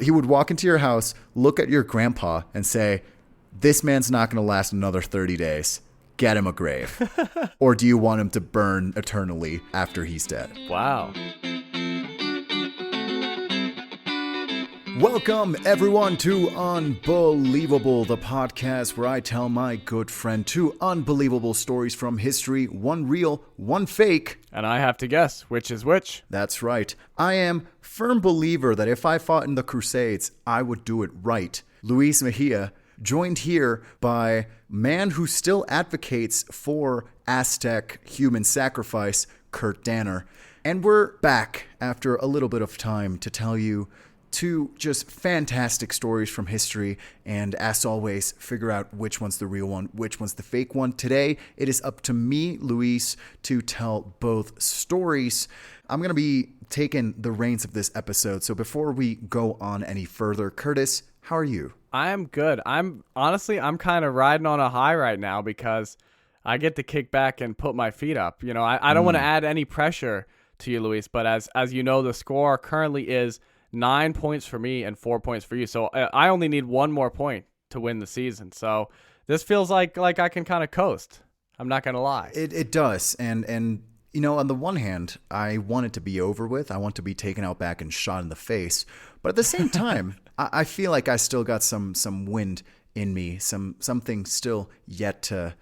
He would walk into your house, look at your grandpa, and say, this man's not going to last another 30 days. Get him a grave. Or do you want him to burn eternally after he's dead? Wow. Welcome, everyone, to Unbelievable, the podcast where I tell my good friend two unbelievable stories from history, one real, one fake. And I have to guess which is which. That's right. I am a firm believer that if I fought in the Crusades, I would do it right. Luis Mejia, joined here by man who still advocates for Aztec human sacrifice, Kurt Danner. And we're back after a little bit of time to tell you two just fantastic stories from history, and as always, figure out which one's the real one, which one's the fake one. Today, it is up to me, Luis, to tell both stories. I'm going to be taking the reins of this episode, so before we go on any further, Curtis, how are you? I am good. I'm kind of riding on a high right now because I get to kick back and put my feet up. You know, I don't want to add any pressure to you, Luis, but as you know, the score currently is 9 points for me and 4 points for you. So I only need one more point to win the season. So this feels like I can kind of coast. I'm not going to lie. It does. And you know, on the one hand, I want it to be over with. I want to be taken out back and shot in the face. But at the same time, I feel like I still got some wind in me, something still yet to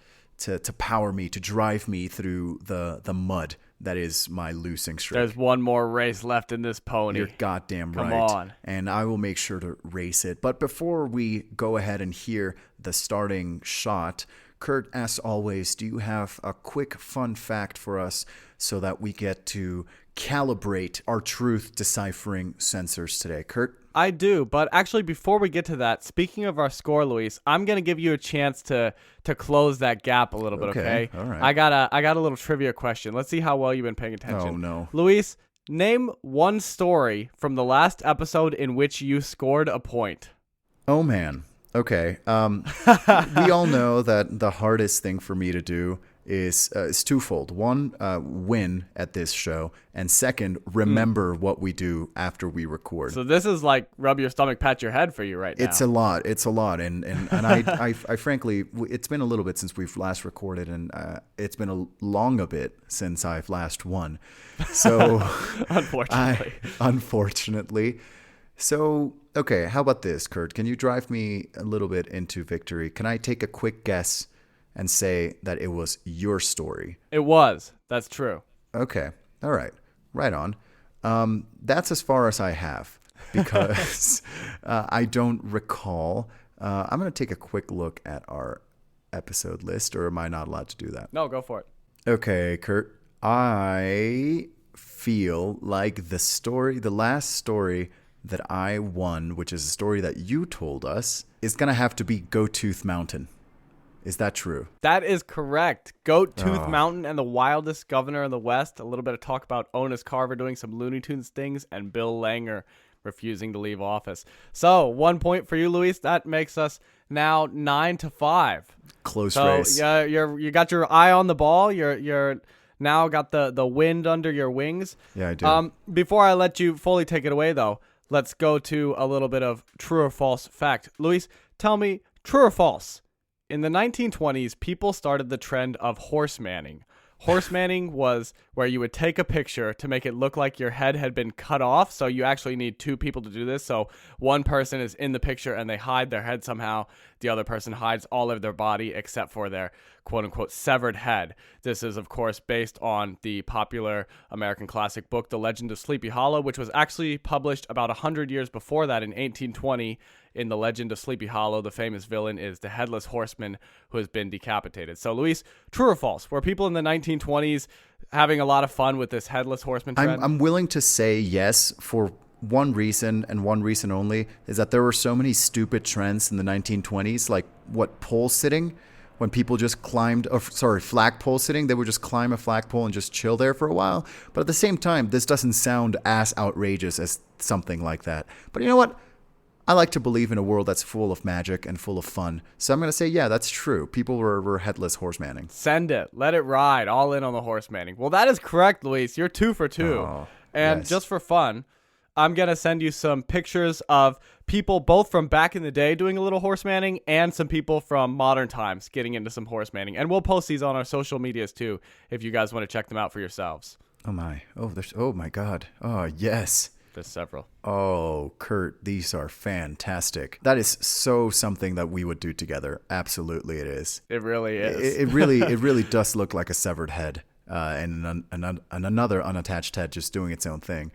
power me, to drive me through the mud that is my losing streak. There's one more race left in this pony. You're goddamn right. Come on. And I will make sure to race it. But before we go ahead and hear the starting shot, Kurt, as always, do you have a quick fun fact for us so that we get to calibrate our truth deciphering sensors today? Kurt? I do, but actually before we get to that, speaking of our score, Luis, I'm going to give you a chance to close that gap a little bit, okay? All right. I got a little trivia question. Let's see how well you've been paying attention. Oh, no. Luis, name one story from the last episode in which you scored a point. Oh, man. Okay. We all know that the hardest thing for me to do is twofold. One, win at this show, and second, remember what we do after we record. So this is like rub your stomach, pat your head for you right now. It's a lot. And I frankly, it's been a little bit since we've last recorded, and it's been a bit since I've last won. So unfortunately. So, okay, how about this, Kurt? Can you drive me a little bit into victory? Can I take a quick guess and say that it was your story? It was. That's true. Okay. All right. Right on. That's as far as I have because I don't recall. I'm going to take a quick look at our episode list, or am I not allowed to do that? No, go for it. Okay, Kurt. I feel like the last story that I won, which is a story that you told us, is going to have to be Goat Tooth Mountain. Is that true? That is correct. Goat Tooth Mountain and the wildest governor in the West. A little bit of talk about Onus Carver doing some Looney Tunes things and Bill Langer refusing to leave office. So 1 point for you, Luis. That makes us now 9-5. Close race. Yeah, you got your eye on the ball. You're now got the wind under your wings. Yeah, I do. Before I let you fully take it away, though, let's go to a little bit of true or false fact. Luis, tell me, true or false? In the 1920s, people started the trend of horse manning. Horse manning was where you would take a picture to make it look like your head had been cut off. So you actually need two people to do this. So one person is in the picture and they hide their head somehow. The other person hides all of their body except for their quote-unquote severed head. This is, of course, based on the popular American classic book, The Legend of Sleepy Hollow, which was actually published about 100 years before that in 1820. In The Legend of Sleepy Hollow, the famous villain is the headless horseman who has been decapitated. So, Luis, true or false? Were people in the 1920s having a lot of fun with this headless horseman trend? I'm willing to say yes for one reason, and one reason only, is that there were so many stupid trends in the 1920s, like pole sitting, when people just flagpole sitting. They would just climb a flagpole and just chill there for a while. But at the same time, this doesn't sound as outrageous as something like that. But you know what? I like to believe in a world that's full of magic and full of fun. So I'm going to say, yeah, that's true. People were headless horse manning. Send it. Let it ride. All in on the horse manning. Well, that is correct, Luis. You're 2 for 2. Oh, and yes. just for fun, I'm going to send you some pictures of people both from back in the day doing a little horse manning and some people from modern times getting into some horse manning. And we'll post these on our social medias too, if you guys want to check them out for yourselves. Oh my. Oh my God. Oh, yes. There's several. Oh, Kurt, these are fantastic. That is so something that we would do together. Absolutely it is. It really is. It really does look like a severed head and another unattached head just doing its own thing.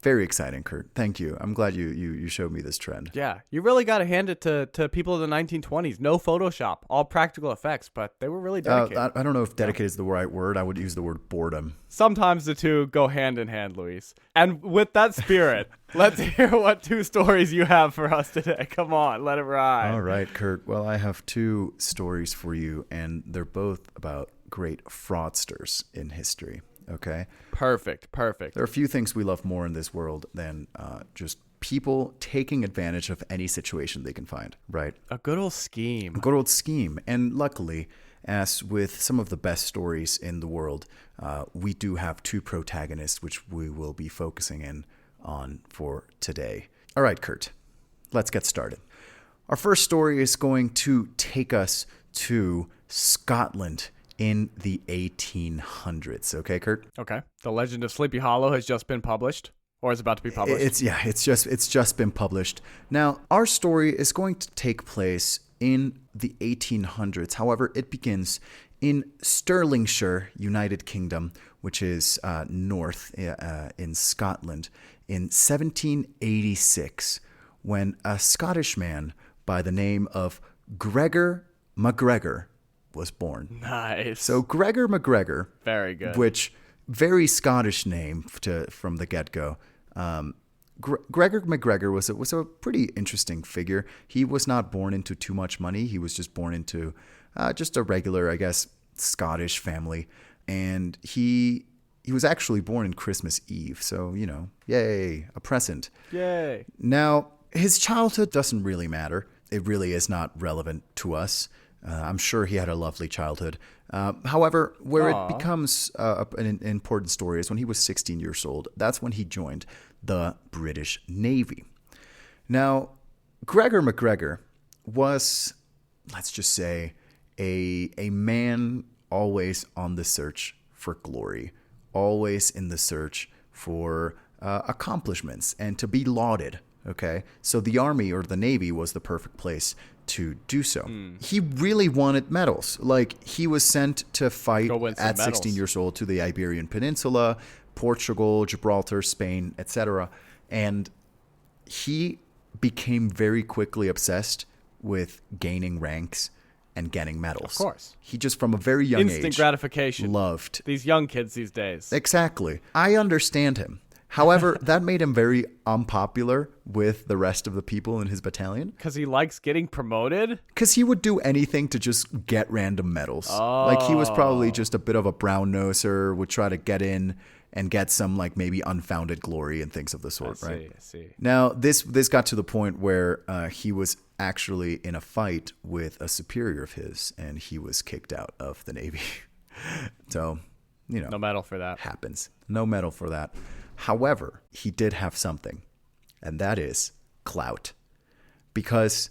Very exciting, Kurt. Thank you. I'm glad you showed me this trend. Yeah, you really got to hand it to people of the 1920s. No Photoshop, all practical effects, but they were really dedicated. I don't know if dedicated is the right word. I would use the word boredom. Sometimes the two go hand in hand, Luis. And with that spirit, let's hear what 2 stories you have for us today. Come on, let it ride. All right, Kurt. Well, I have 2 stories for you, and they're both about great fraudsters in history. Okay. Perfect. There are a few things we love more in this world than just people taking advantage of any situation they can find, right? A good old scheme. And luckily, as with some of the best stories in the world, we do have 2 protagonists, which we will be focusing in on for today. All right, Kurt, let's get started. Our first story is going to take us to Scotland in the 1800s. Okay, Kurt? Okay. The Legend of Sleepy Hollow has just been published, or is about to be published. It's just been published. Now, our story is going to take place in the 1800s. However, it begins in Stirlingshire, United Kingdom, which is north in Scotland, in 1786, when a Scottish man by the name of Gregor MacGregor was born. Nice. So Gregor MacGregor, very good. Which very Scottish name from the get-go. Gregor MacGregor was a pretty interesting figure. He was not born into too much money. He was just born into just a regular, I guess, Scottish family, and he was actually born in Christmas Eve. So yay, a present. Yay. Now his childhood doesn't really matter. It really is not relevant to us. I'm sure he had a lovely childhood. However, where it becomes an important story is when he was 16 years old. That's when he joined the British Navy. Now, Gregor MacGregor was, let's just say, a man always on the search for glory, always in the search for accomplishments and to be lauded. Okay, so the Army or the Navy was the perfect place to do so. He really wanted medals. Like, he was sent to fight at 16 years old to the Iberian Peninsula, Portugal, Gibraltar, Spain, etc. And he became very quickly obsessed with gaining ranks and getting medals. Of course. He just, from a very young age, instant gratification. Loved. These young kids these days. Exactly. I understand him. However, that made him very unpopular with the rest of the people in his battalion. Because he likes getting promoted? Because he would do anything to just get random medals. Like, he was probably just a bit of a brown-noser, would try to get in and get some, like, maybe unfounded glory and things of the sort, right? I see. Now, this got to the point where he was actually in a fight with a superior of his, and he was kicked out of the Navy. So, no medal for that. Happens. No medal for that. However, he did have something, and that is clout. Because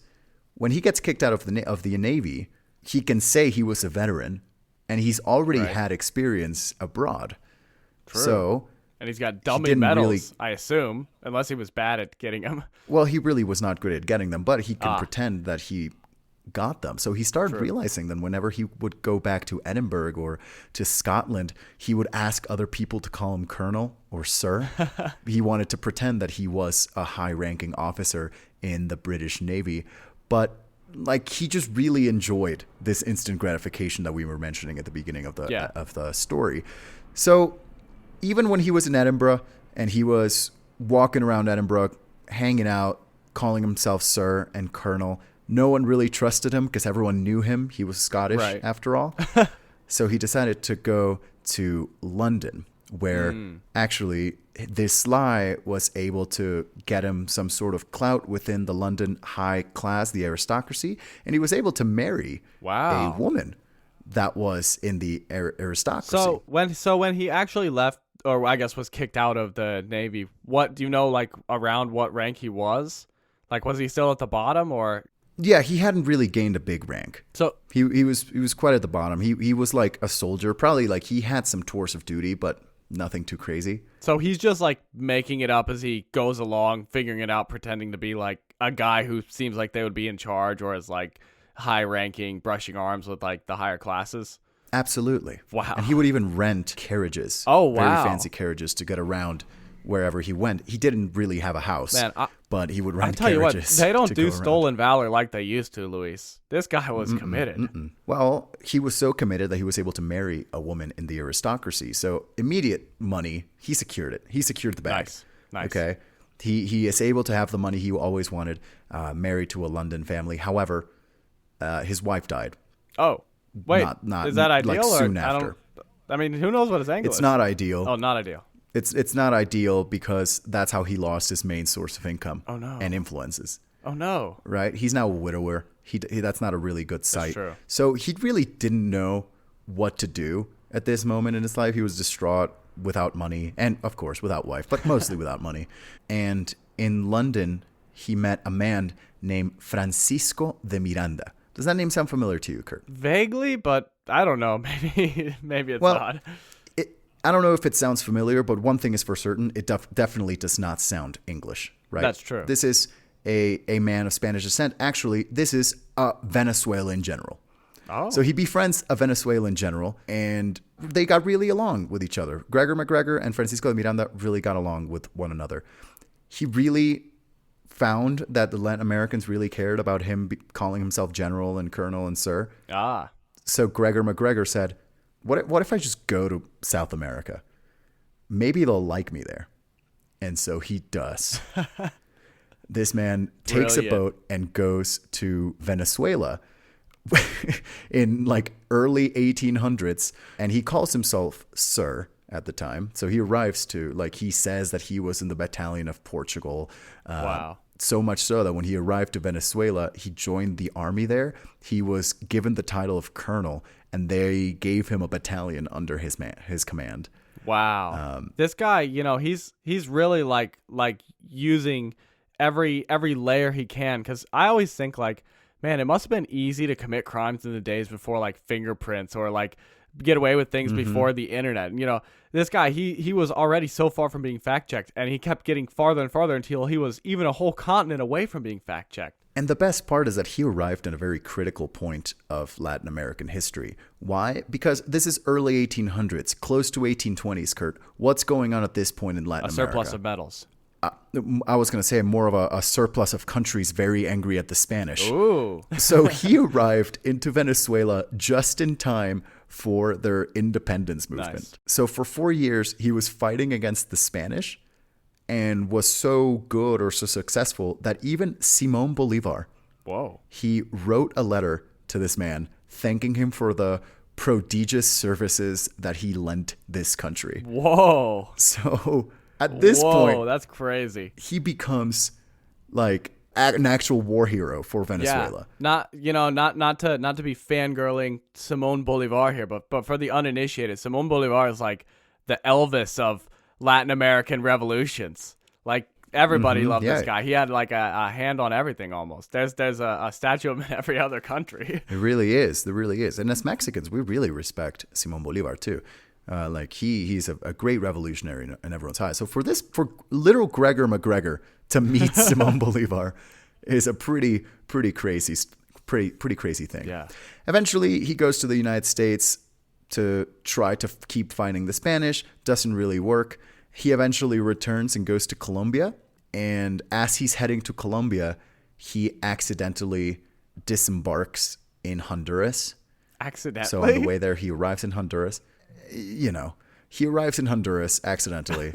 when he gets kicked out of the Navy, he can say he was a veteran, and he's already had experience abroad. True. So, and he's got dummy medals, I assume, unless he was bad at getting them. Well, he really was not good at getting them, but he can pretend that he got them. So he started realizing that whenever he would go back to Edinburgh or to Scotland, he would ask other people to call him Colonel or Sir. He wanted to pretend that he was a high-ranking officer in the British Navy. But like, he just really enjoyed this instant gratification that we were mentioning at the beginning of the story. So even when he was in Edinburgh and he was walking around Edinburgh, hanging out, calling himself Sir and Colonel, no one really trusted him because everyone knew him. He was Scottish after all. So he decided to go to London, where actually this sly was able to get him some sort of clout within the London high class, the aristocracy, and he was able to marry a woman that was in the aristocracy. So when he actually left or I guess was kicked out of the Navy. What do you know, like around what rank he was? Like, was he still at the bottom or? Yeah, he hadn't really gained a big rank. So he was quite at the bottom. He was like a soldier, probably like he had some tours of duty, but nothing too crazy. So he's just like making it up as he goes along, figuring it out, pretending to be like a guy who seems like they would be in charge or is like high ranking, brushing arms with like the higher classes. Absolutely. Wow. And he would even rent carriages. Oh, wow. Very fancy carriages to get around wherever he went. He didn't really have a house, Man, but he would I rent tell you what, carriages. they don't to do go around. stolen valor like they used to, Luis. This guy was committed. Well, he was so committed that he was able to marry a woman in the aristocracy. So immediate money, he secured it. He secured the bag. Nice. Okay. He is able to have the money he always wanted, married to a London family. However, his wife died. Oh, wait. Not is that ideal? like or soon I after. I mean, who knows what his angle is? It's not ideal. Oh, not ideal. It's not ideal because that's how he lost his main source of income. Oh, no. And influences. Oh, no. Right? He's now a widower. That's not a really good sight. true. So he really didn't know what to do at this moment in his life. He was distraught, without money, and of course without wife, but mostly without money. And in London, he met a man named Francisco de Miranda. Does that name sound familiar to you, Kurt? Vaguely, but I don't know. Maybe it's not. I don't know if it sounds familiar, but one thing is for certain, it definitely does not sound English, right? That's true. This is a man of Spanish descent. Actually, this is a Venezuelan general. Oh. So he befriends a Venezuelan general, and they got really along with each other. Gregor MacGregor and Francisco de Miranda really got along with one another. He really found that the Latin Americans really cared about him calling himself general and colonel and sir. Ah. So Gregor MacGregor said, what if I just go to South America? Maybe they'll like me there. And so he does. This man takes a boat and goes to Venezuela in like early 1800s, and he calls himself sir at the time. So he arrives to, like, he says that he was in the battalion of Portugal. Wow. So much so that when he arrived to Venezuela, he joined the army there. He was given the title of colonel, and they gave him a battalion under his command. Wow. This guy, he's really like using every layer he can, because I always think like, man, it must have been easy to commit crimes in the days before like fingerprints or like get away with things before the internet. And, this guy, he was already so far from being fact checked, and he kept getting farther and farther until he was even a whole continent away from being fact checked. And the best part is that he arrived at a very critical point of Latin American history. Why? Because this is early 1800s, close to 1820s, Kurt. What's going on at this point in Latin America? A surplus of metals. I was going to say more of a surplus of countries very angry at the Spanish. Ooh. So he arrived into Venezuela just in time for their independence movement. Nice. So for 4 years, he was fighting against the Spanish and was so good or so successful that even Simon Bolivar, he wrote a letter to this man thanking him for the prodigious services that he lent this country. Whoa. So at this point, that's crazy. he becomes like an actual war hero for Venezuela. Yeah. Not to be fangirling Simón Bolívar here, but for the uninitiated, Simón Bolívar is like the Elvis of Latin American revolutions. Like everybody loved this guy. He had like a hand on everything almost. There's a statue of him in every other country. It really is. There really is. And as Mexicans, we really respect Simón Bolívar too. Like he's a great revolutionary in everyone's eyes. So for little Gregor MacGregor to meet Simón Bolívar is a pretty crazy thing. Yeah. Eventually, he goes to the United States to try to keep fighting the Spanish. Doesn't really work. He eventually returns and goes to Colombia. And as he's heading to Colombia, he accidentally disembarks in Honduras. Accidentally? So on the way there, he arrives in Honduras. He arrives in Honduras accidentally.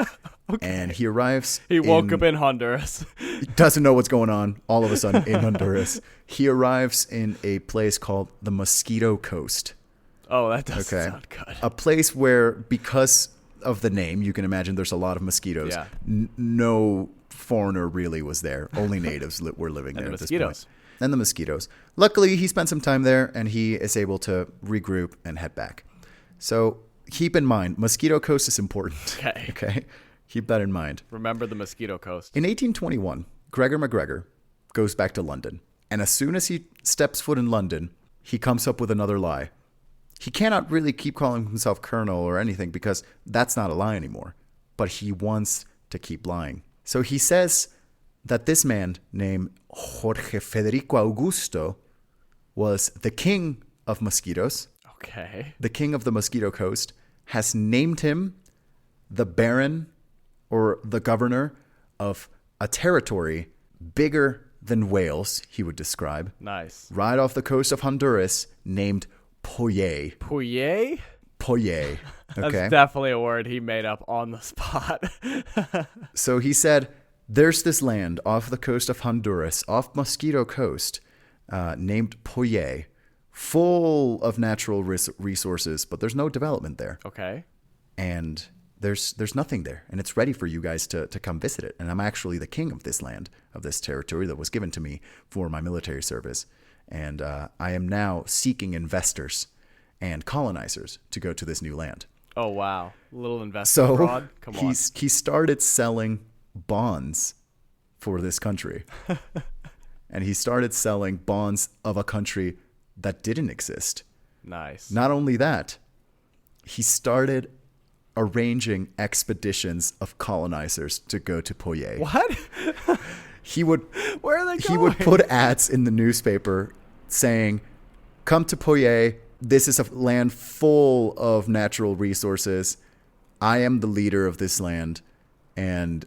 Okay. And he arrives. He woke up in Honduras. Doesn't know what's going on all of a sudden in Honduras. He arrives in a place called the Mosquito Coast. Oh, that doesn't sound good. A place where, because of the name, you can imagine there's a lot of mosquitoes. Yeah. No foreigner really was there. Only natives were living there at this point. And the mosquitoes. Luckily, he spent some time there, and he is able to regroup and head back. So keep in mind, Mosquito Coast is important. Okay. Okay? Keep that in mind. Remember the Mosquito Coast. In 1821, Gregor MacGregor goes back to London. And as soon as he steps foot in London, he comes up with another lie. He cannot really keep calling himself Colonel or anything because that's not a lie anymore. But he wants to keep lying. So he says that this man named Jorge Federico Augusto was the king of mosquitoes, Okay. the king of the Mosquito Coast, has named him the Baron or the governor of a territory bigger than Wales, he would describe, Nice. right off the coast of Honduras, named Poyais. Poyais? Poyais. That's Okay. definitely a word he made up on the spot. So he said, there's this land off the coast of Honduras, off Mosquito Coast, named Poyais, full of natural resources, but there's no development there. Okay. And there's nothing there. And it's ready for you guys to come visit it. And I'm actually the king of this land, of this territory that was given to me for my military service. And I am now seeking investors and colonizers to go to this new land. Oh, wow. Little investment So fraud. Come on. he started selling bonds for this country. And he started selling bonds of a country that didn't exist. Nice. Not only that, he started arranging expeditions of colonizers to go to Poyais. What? He would Where are they going? he would put ads in the newspaper saying, "Come to Poyais. This is a land full of natural resources. I am the leader of this land, and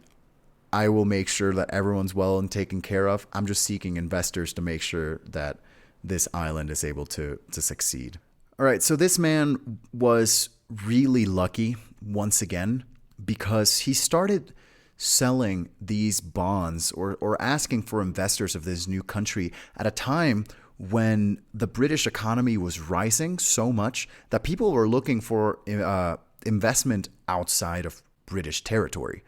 I will make sure that everyone's well and taken care of. I'm just seeking investors to make sure that this island is able to succeed." All right, so this man was really lucky once again because he started selling these bonds or asking for investors of this new country at a time when the British economy was rising so much that people were looking for investment outside of British territory.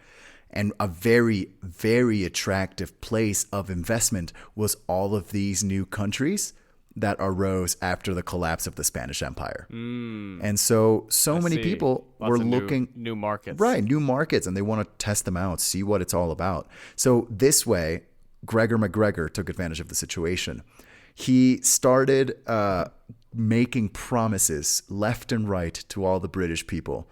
And a very, very attractive place of investment was all of these new countries that arose after the collapse of the Spanish Empire. And so many see. people Lots were of looking... new markets. Right, new markets, and they want to test them out, see what it's all about. So this way, Gregor MacGregor took advantage of the situation. He started making promises left and right to all the British people.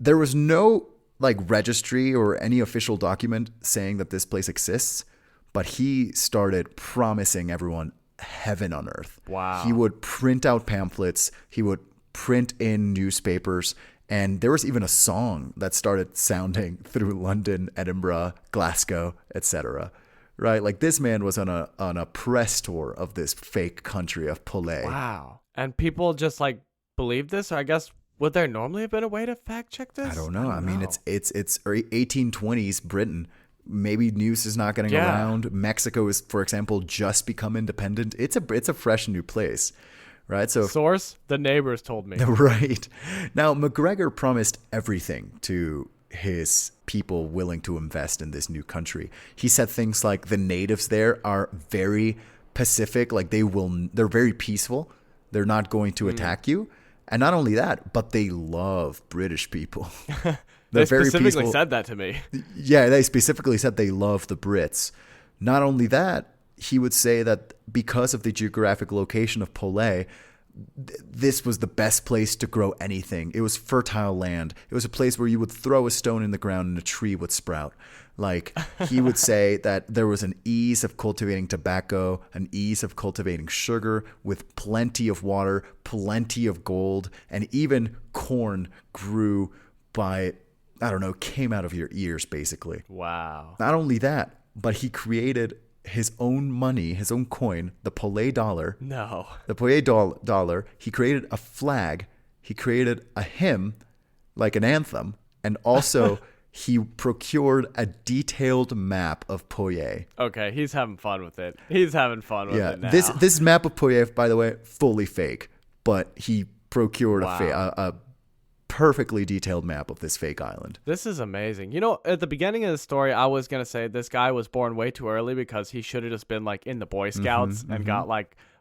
There was no registry or any official document saying that this place exists, but he started promising everyone heaven on earth. Wow. He would print out pamphlets. He would print in newspapers. And there was even a song that started sounding through London, Edinburgh, Glasgow, etc. Right? Like this man was on a press tour of this fake country of Poyais. Wow. And people just believe this? Or I guess would there normally have been a way to fact check this? I don't know. I mean, it's 1820s Britain. Maybe news is not getting around. Mexico is, for example, just become independent. It's a fresh new place, right? So source, the neighbors told me. Right. Now, MacGregor promised everything to his people willing to invest in this new country. He said things like the natives there are very pacific, they're very peaceful. They're not going to attack you. And not only that, but they love British people. They very specifically peaceful. said that to me. Yeah, they specifically said they love the Brits. Not only that, he would say that because of the geographic location of Poyais, this was the best place to grow anything. It was fertile land. It was a place where you would throw a stone in the ground and a tree would sprout. He would say that there was an ease of cultivating tobacco, an ease of cultivating sugar with plenty of water, plenty of gold, and even corn grew by, came out of your ears, basically. Wow. Not only that, but he created his own money, his own coin, the Poyais dollar. No. The Poyais dollar. He created a flag. He created a hymn, like an anthem. And also, he procured a detailed map of Poyais. Okay, he's having fun with it. He's having fun with it now. This map of Poyais, by the way, fully fake. But he procured a perfectly detailed map of this fake island. This is amazing. At the beginning of the story, I was going to say this guy was born way too early because he should have just been in the Boy Scouts and got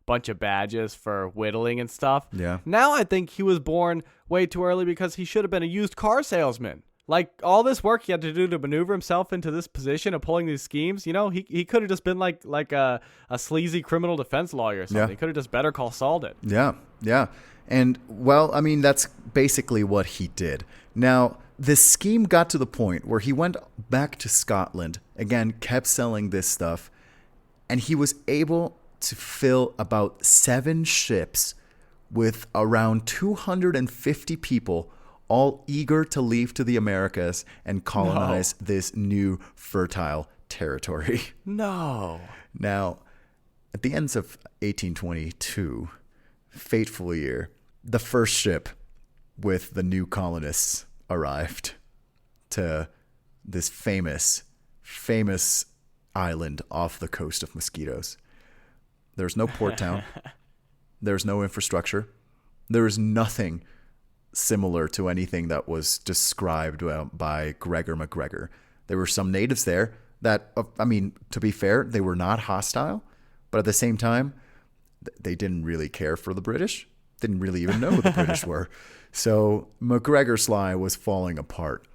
bunch of badges for whittling and stuff. Yeah. Now I think he was born way too early because he should have been a used car salesman. Like, all this work he had to do to maneuver himself into this position of pulling these schemes, he could have just been like a sleazy criminal defense lawyer or something. Yeah. He could have just Better Call Saul'd it. Yeah, yeah. And, well, I mean, that's basically what he did. Now, this scheme got to the point where he went back to Scotland, again, kept selling this stuff, and he was able to fill about 7 ships with around 250 people, all eager to leave to the Americas and colonize this new fertile territory. No. Now, at the ends of 1822, fateful year, the first ship with the new colonists arrived to this famous island off the coast of Mosquitoes. There's no port town. There's no infrastructure. There is nothing similar to anything that was described by Gregor McGregor. There were some natives there that, I mean, to be fair, they were not hostile, but at the same time, they didn't really care for the British. Didn't really even know who the British were. So McGregor's lie was falling apart.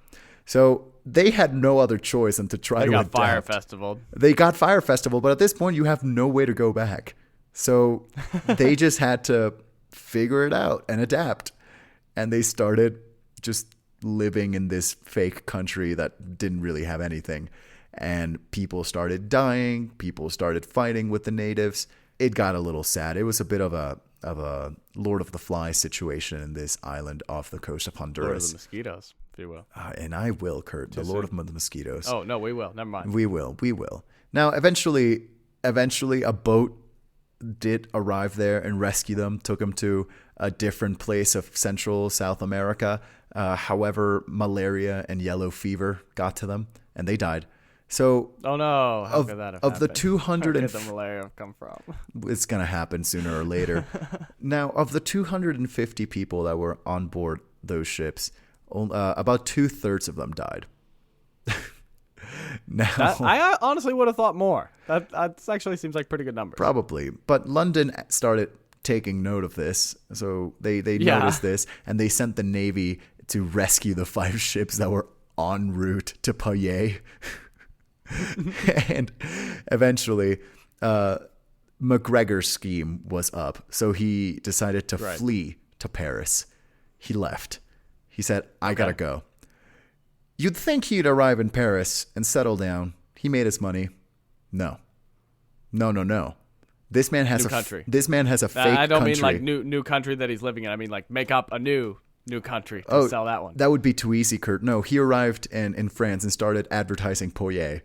So they had no other choice than to try to adapt. They got Fire Festival. They got Fire Festival, but at this point, you have no way to go back. So they just had to figure it out and adapt. And they started just living in this fake country that didn't really have anything. And people started dying. People started fighting with the natives. It got a little sad. It was a bit of a Lord of the Flies situation in this island off the coast of Honduras. Lord of the Mosquitoes, if you will. And I will, Kurt. The Lord of the Mosquitoes. Oh, no, we will. Never mind. We will. Now, eventually, a boat did arrive there and rescue them, took them to a different place of Central South America. However, malaria and yellow fever got to them, and they died. So, oh no! How could that have of the happened? 200 Where did the malaria come from? It's gonna happen sooner or later. Now, of the 250 people that were on board those ships, about 2/3 of them died. Now, I honestly would have thought more. That actually seems like pretty good numbers. Probably, but London started taking note of this, so they noticed this, and they sent the Navy to rescue the 5 ships that were en route to Poyais. And eventually, McGregor's scheme was up, so he decided to flee to Paris. He left. He said, I gotta go. You'd think he'd arrive in Paris and settle down. He made his money. No. This man has This man has a fake country. I don't mean like new country that he's living in. I mean like make up a new country to sell that one. That would be too easy, Kurt. No, he arrived in France and started advertising Poyais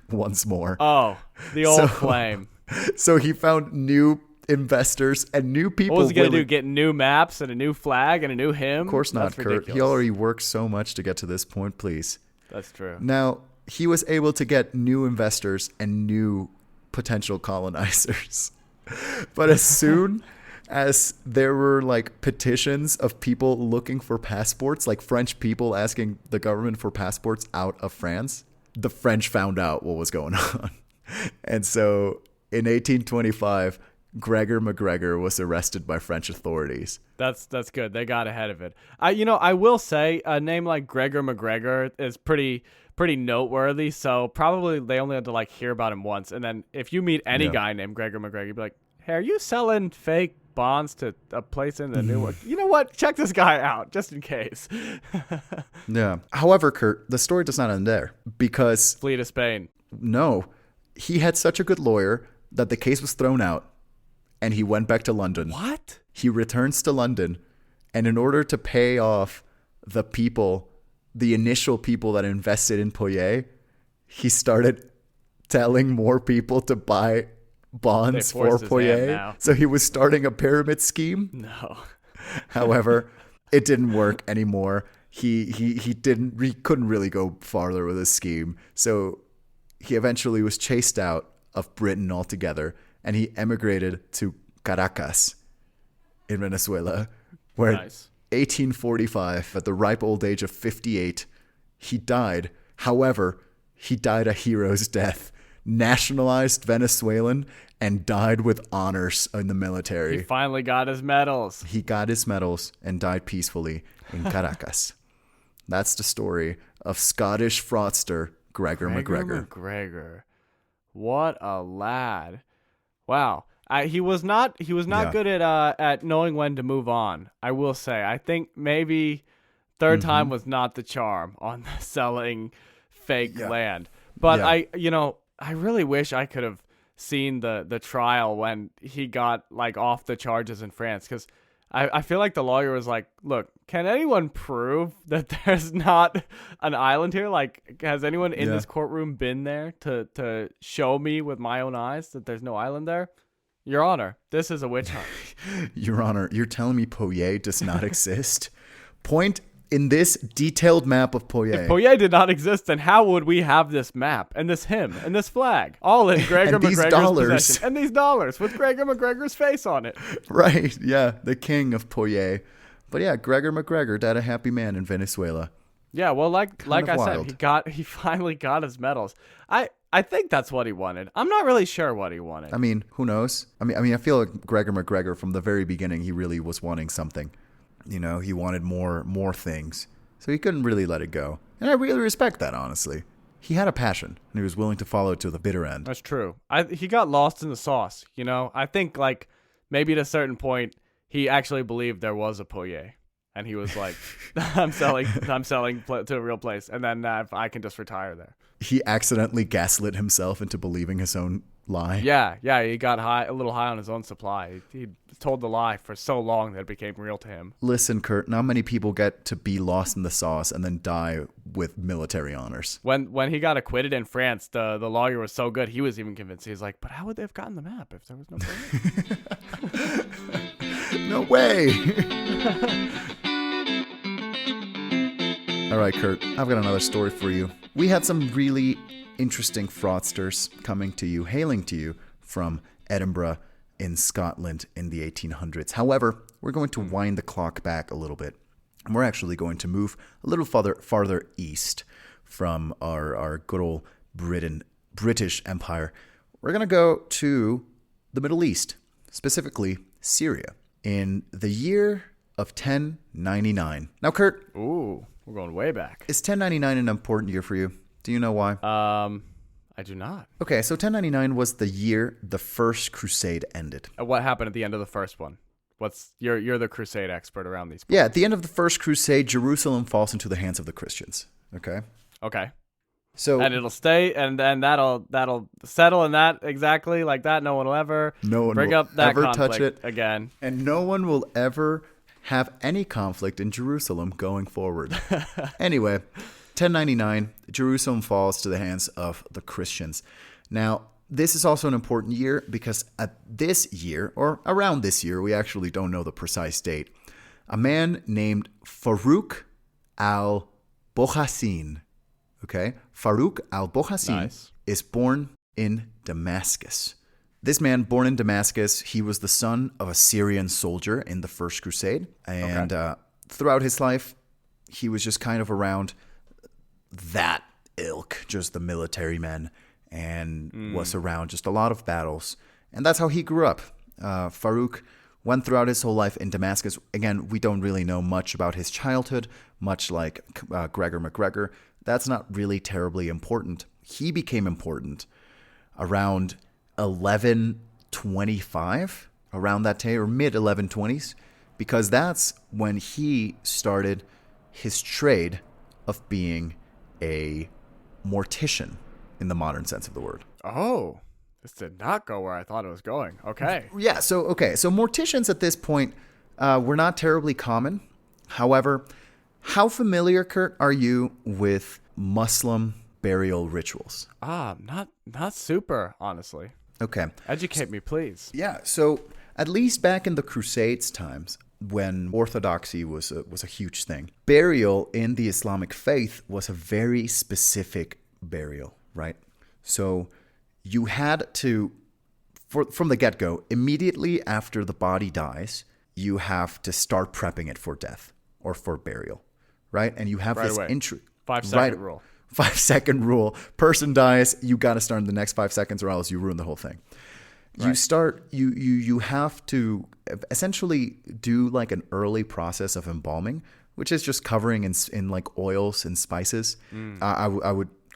once more. Oh, the old flame. So he found new investors and new people. What was he going to do? Get new maps and a new flag and a new hymn? Of course not, That's Kurt. ridiculous. He already worked so much to get to this point, please. That's true. Now, he was able to get new investors and new potential colonizers. But as soon as there were like petitions of people looking for passports, like French people asking the government for passports out of France, the French found out what was going on. And so in 1825, Gregor McGregor was arrested by French authorities. That's good. They got ahead of it. I will say a name like Gregor McGregor is pretty noteworthy. So probably they only had to like hear about him once. And then if you meet any guy named Gregor McGregor, you'd be like, hey, are you selling fake bonds to a place in the New York? You know what? Check this guy out just in case. Yeah. However, Kurt, the story does not end there because flee to Spain. No, he had such a good lawyer that the case was thrown out and he went back to London. What? He returns to London, and in order to pay off the initial people that invested in Poyais, he started telling more people to buy bonds for Poyais. So he was starting a pyramid scheme. No. However, it didn't work anymore. He couldn't really go farther with his scheme. So he eventually was chased out of Britain altogether, and he emigrated to Caracas in Venezuela, where in 1845, at the ripe old age of 58, he died. However, he died a hero's death. nationalized Venezuelan, and died with honors in the He military. finally got his medals. He got his medals and died peacefully in Caracas. That's the story of Scottish fraudster Gregor McGregor. McGregor. What a lad. Wow. He was not Yeah. good at knowing when to move on. I will say. I think maybe third time was not the charm on selling fake land. But Yeah. I really wish I could have seen the trial when he got like off the charges in France, because I feel like the lawyer was like, look, can anyone prove that there's not an island here? Like, has anyone in this courtroom been there to show me with my own eyes that there's no island there? Your Honor, this is a witch hunt. Your Honor, you're telling me Poyais does not exist? Point in this detailed map of Poyais. If Poyais did not exist, then how would we have this map and this hymn and this flag all in Gregor And these McGregor's dollars. possession? And these dollars with Gregor McGregor's face on it. Right, yeah, the king of Poyais. But yeah, Gregor McGregor died a happy man in Venezuela. Yeah, well, like I wild. said, he finally got his medals. I think that's what he wanted. I'm not really sure what he wanted. I mean, who knows? I mean, I feel like Gregor McGregor from the very beginning, he really was wanting something. You know, he wanted more things. So he couldn't really let it go. And I really respect that, honestly. He had a passion, and he was willing to follow it to the bitter end. That's true. He got lost in the sauce, you know? I think, like, maybe at a certain point, he actually believed there was a Poyais. And he was like, I'm selling to a real place. And then I can just retire there. He accidentally gaslit himself into believing his own lie. Yeah, he got a little high on his own supply. He told the lie for so long that it became real to him. Listen, Kurt, not many people get to be lost in the sauce and then die with military honors. When he got acquitted in France, the lawyer was so good, he was even convinced. He was like, but how would they have gotten the map if there was no Poyais? No way! All right, Kurt, I've got another story for you. We had some really interesting fraudsters hailing to you from Edinburgh in Scotland in the 1800s. However, we're going to wind the clock back a little bit. And we're actually going to move a little farther east from our good old British Empire. We're going to go to the Middle East, specifically Syria, in the year of 1099. Now, Kurt. Ooh, we're going way back. Is 1099 an important year for you? Do you know why? I do not. Okay, so 1099 was the year the First Crusade ended. What happened at the end of the first one? You're the crusade expert around these. Yeah, at the end of the First Crusade, Jerusalem falls into the hands of the Christians. Okay. So and it'll stay, and then that'll settle in that exactly like that. No one will ever bring up that ever conflict touch it again, and no one will ever have any conflict in Jerusalem going forward. Anyway, 1099, Jerusalem falls to the hands of the Christians. Now, this is also an important year because at this year, or around this year, we actually don't know the precise date, a man named Farouk al-Bohassin, okay? Farouk al-Bohassin is born in Damascus. This man, born in Damascus, he was the son of a Syrian soldier in the First Crusade. And throughout his life, he was just kind of around that ilk, just the military men, and was around just a lot of battles. And that's how he grew up. Farouk went throughout his whole life in Damascus. Again, we don't really know much about his childhood, much like Gregor McGregor. That's not really terribly important. He became important around 1125, around that day, or mid 1120s, because that's when he started his trade of being a mortician in the modern sense of the word. Oh, this did not go where I thought it was going. Okay. Yeah, so morticians at this point were not terribly common. However, how familiar, Kurt, are you with Muslim burial rituals? Not super, honestly. Okay. Educate me, please. Yeah, so at least back in the Crusades times, when orthodoxy was a huge thing, burial in the Islamic faith was a very specific burial, right? So you had to, from the get-go, immediately after the body dies, you have to start prepping it for death or for burial, right? And you have this 5-second rule. 5-second rule. Person dies, you got to start in the next 5 seconds or else you ruin the whole thing. You start, you have to essentially do like an early process of embalming, which is just covering in like oils and spices.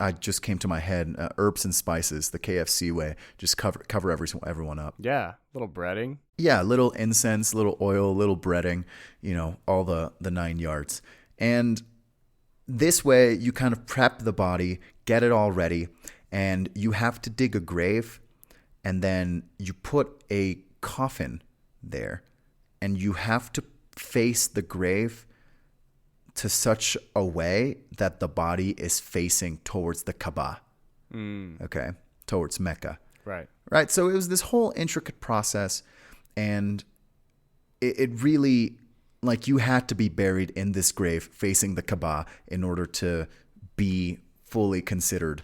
I just came to my head, herbs and spices, the KFC way, just cover everyone up. Yeah, little breading. Yeah, little incense, little oil, little breading, all the 9 yards. And this way you kind of prep the body, get it all ready, and you have to dig a grave, and then you put a coffin there, and you have to face the grave to such a way that the body is facing towards the Kaaba, okay, towards Mecca. Right. So it was this whole intricate process, and it really, like, you had to be buried in this grave facing the Kaaba in order to be fully considered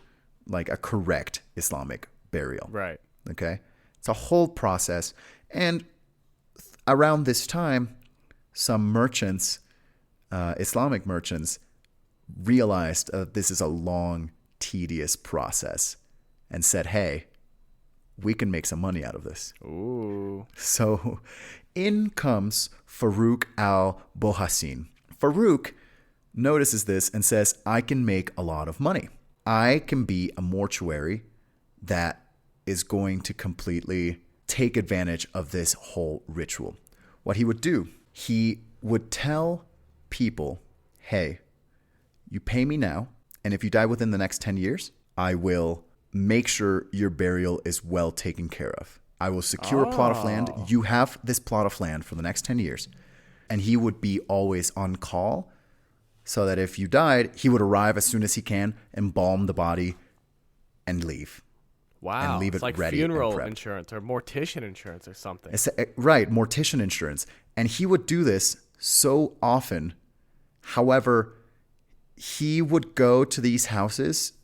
like a correct Islamic burial. Right. Okay. It's a whole process. And around this time, some merchants, Islamic merchants, realized this is a long, tedious process and said, hey, we can make some money out of this. Ooh. So in comes Farouk al-Bohassin. Farouk notices this and says, I can make a lot of money. I can be a mortuary that is going to completely take advantage of this whole ritual. What he would do, he would tell people, hey, you pay me now, and if you die within the next 10 years, I will make sure your burial is well taken care of. I will secure a plot of land. You have this plot of land for the next 10 years. And he would be always on call so that if you died, he would arrive as soon as he can, embalm the body, and leave. Wow. And leave it's it like ready funeral and prepped. insurance or mortician insurance or something. Right, mortician insurance. And he would do this so often. However, he would go to these houses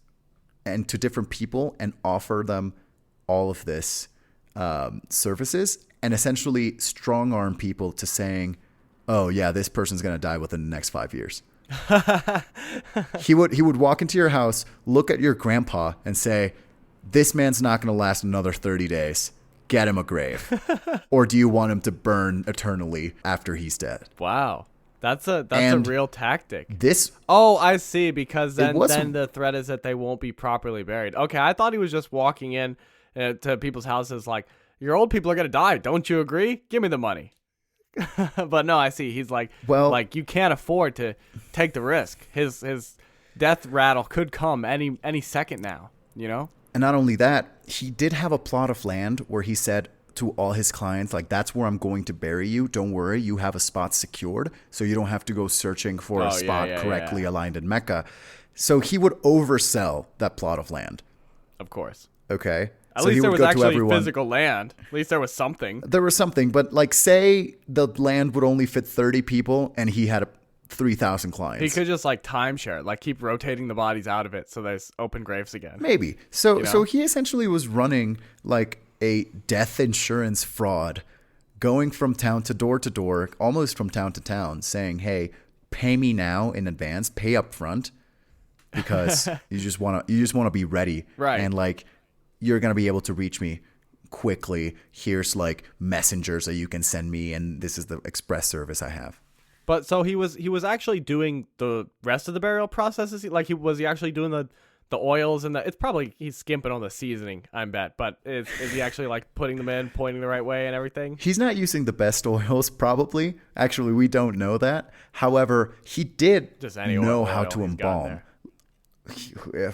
and to different people and offer them all of this services, and essentially strong arm people to saying, oh yeah, this person's going to die within the next 5 years. He would walk into your house, look at your grandpa and say, this man's not going to last another 30 days. Get him a grave. Or do you want him to burn eternally after he's dead? Wow. That's a real tactic. Oh, I see, because then the threat is that they won't be properly buried. Okay, I thought he was just walking in to people's houses like, your old people are going to die. Don't you agree? Give me the money. But no, I see. He's like, you can't afford to take the risk. His death rattle could come any second now, And not only that, he did have a plot of land where he said to all his clients, like, that's where I'm going to bury you. Don't worry, you have a spot secured, so you don't have to go searching for a spot correctly aligned in Mecca. So he would oversell that plot of land. Of course. Okay. At least there was actually physical land. At least there was something. There was something, but like, say the land would only fit 30 people and he had 3,000 clients. He could just like timeshare it, like keep rotating the bodies out of it so there's open graves again. Maybe. So he essentially was running like a death insurance fraud, going from town to door, almost from town to town, saying, hey, pay me now in advance, pay up front, because you just want to be ready. Right. And like, you're going to be able to reach me quickly. Here's like messengers that you can send me, and this is the express service I have. But so he was actually doing the rest of the burial processes. Like was he actually doing the oils and it's probably he's skimping on the seasoning, I bet. But is he actually like putting them in, pointing the right way and everything? He's not using the best oils, probably. Actually, we don't know that. However, he did just any know how to embalm.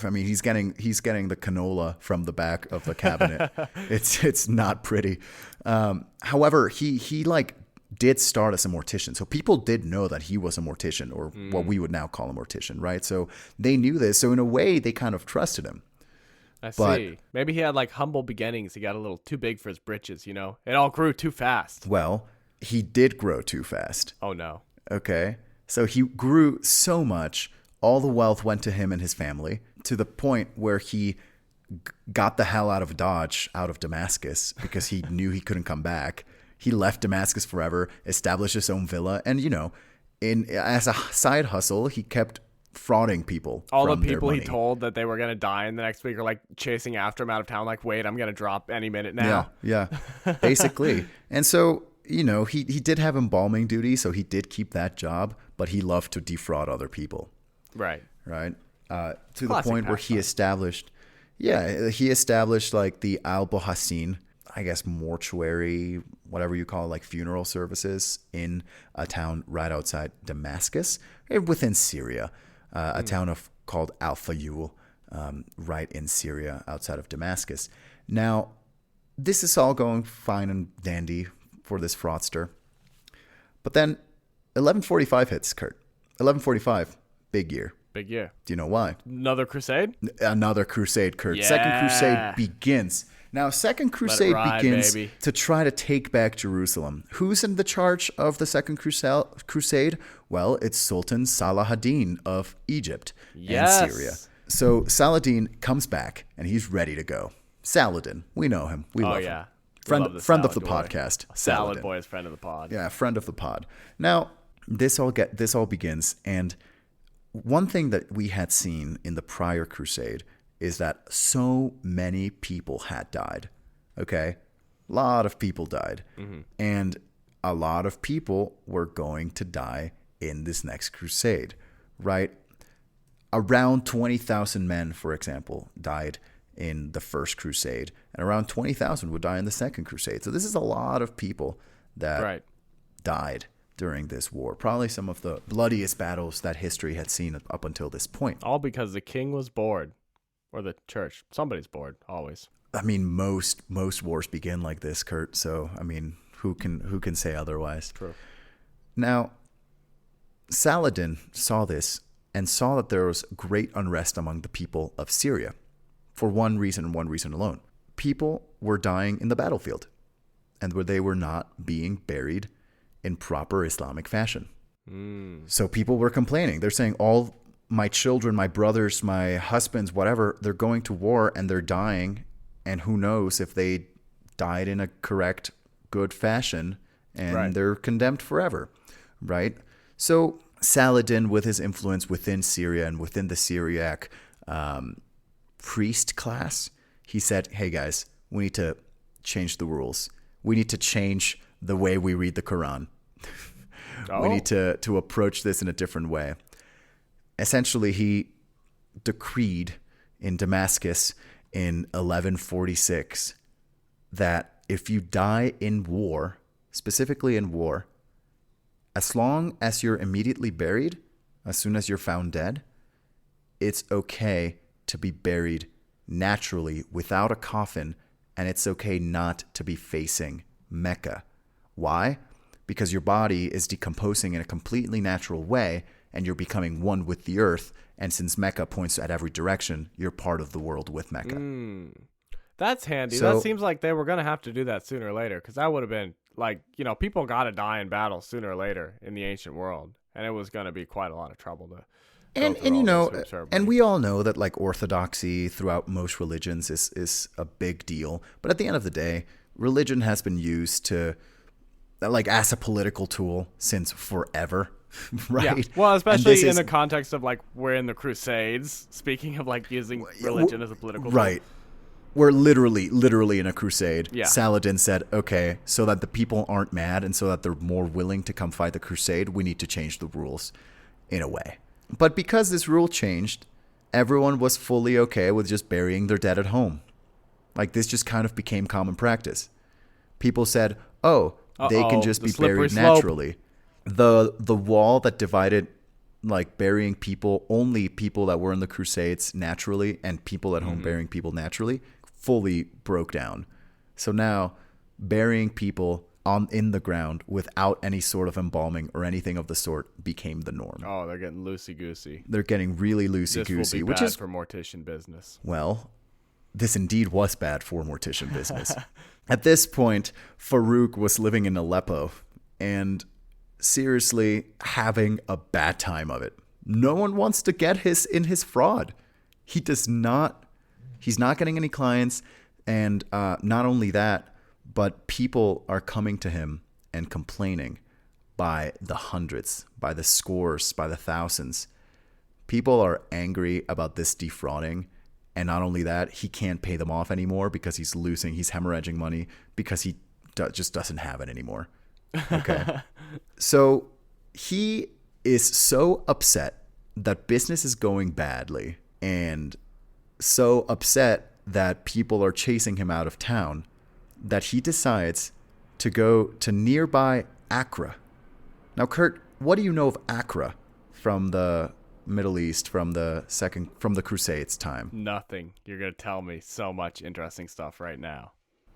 I mean, he's getting the canola from the back of the cabinet. It's not pretty. However, he like did start as a mortician, so people did know that he was a mortician, or what we would now call a mortician, right? So they knew this. So in a way, they kind of trusted him. I see. Maybe he had like humble beginnings. He got a little too big for his britches. It all grew too fast. Well, he did grow too fast. Oh no. Okay, so he grew so much. All the wealth went to him and his family, to the point where he got the hell out of Dodge, out of Damascus, because he knew he couldn't come back. He left Damascus forever, established his own villa, and as a side hustle, he kept frauding people. All the from their people he money. told that they were going to die in the next week are like chasing after him out of town. Like, wait, I'm going to drop any minute now. Yeah, basically. And so, he did have embalming duty, so he did keep that job, but he loved to defraud other people. Right. Right. To the Classic point where he established like the Al-Bohassin, I guess, mortuary, whatever you call it, like funeral services in a town right outside Damascus, within Syria, a town called Al-Fayul, right in Syria, outside of Damascus. Now, this is all going fine and dandy for this fraudster. But then 1145 hits, Kurt. 1145, big year. Big year. Do you know why? Another crusade? Another crusade, Kurt. Yeah. Second crusade begins. Now, Second Crusade begins baby. to try to take back Jerusalem. Who's in the charge of the Second Crusade? Well, it's Sultan Saladin of Egypt and Syria. So Saladin comes back, and he's ready to go. Saladin, we know him. We love him. Friend of the podcast. Salad boy is friend of the pod. Yeah, friend of the pod. Now, this all begins, and one thing that we had seen in the prior crusade is that so many people had died. Okay? A lot of people died. Mm-hmm. And a lot of people were going to die in this next crusade, right? Around 20,000 men, for example, died in the first crusade, and around 20,000 would die in the second crusade. So this is a lot of people that died during this war. Probably some of the bloodiest battles that history had seen up until this point. All because the king was bored. Or the church. Somebody's bored, always. I mean, most wars begin like this, Kurt. So, I mean, who can say otherwise? True. Now, Saladin saw this and saw that there was great unrest among the people of Syria for one reason and one reason alone. People were dying in the battlefield, and where they were not being buried in proper Islamic fashion. So people were complaining. They're saying, all my children, my brothers, my husbands, whatever, they're going to war and they're dying. And who knows if they died in a correct, good fashion, and they're condemned forever, right? So Saladin, with his influence within Syria and within the Syriac priest class, he said, hey guys, we need to change the rules. We need to change the way we read the Quran. We need to approach this in a different way. Essentially, he decreed in Damascus in 1146 that if you die in war, specifically in war, as long as you're immediately buried, as soon as you're found dead, it's okay to be buried naturally without a coffin, and it's okay not to be facing Mecca. Why? Because your body is decomposing in a completely natural way, and you're becoming one with the earth. And since Mecca points at every direction, you're part of the world with Mecca. That's handy. So, that seems like they were going to have to do that sooner or later, because that would have been like, people got to die in battle sooner or later in the ancient world. And it was going to be quite a lot of trouble to and we all know that like orthodoxy throughout most religions is a big deal. But at the end of the day, religion has been used to like as a political tool since forever. Right. Yeah. Well, especially in the context of like we're in the Crusades. Speaking of like using religion as a political right. tool. We're literally in a crusade. Yeah. Saladin said, okay, so that the people aren't mad and so that they're more willing to come fight the crusade, we need to change the rules in a way. But because this rule changed, everyone was fully okay with just burying their dead at home. Like this just kind of became common practice. People said, they can just be buried naturally. The wall that divided like burying people, only people that were in the Crusades naturally and people at home burying people naturally, fully broke down. So now burying people in the ground without any sort of embalming or anything of the sort became the norm. Oh, they're getting loosey-goosey. They're getting really loosey-goosey. This will be bad for mortician business. Well, this indeed was bad for mortician business. At this point, Farouk was living in Aleppo and seriously having a bad time of it. No one wants to get in his fraud. He's not getting any clients. And not only that, but people are coming to him and complaining by the hundreds, by the scores, by the thousands. people are angry about this defrauding. And not only that, he can't pay them off anymore because he's hemorrhaging money because he just doesn't have it anymore. Okay. So he is so upset that business is going badly and so upset that people are chasing him out of town that he decides to go to nearby Accra. Now, Kurt, what do you know of Accra from the Middle East, from the Crusades time? Nothing. You're going to tell me so much interesting stuff right now.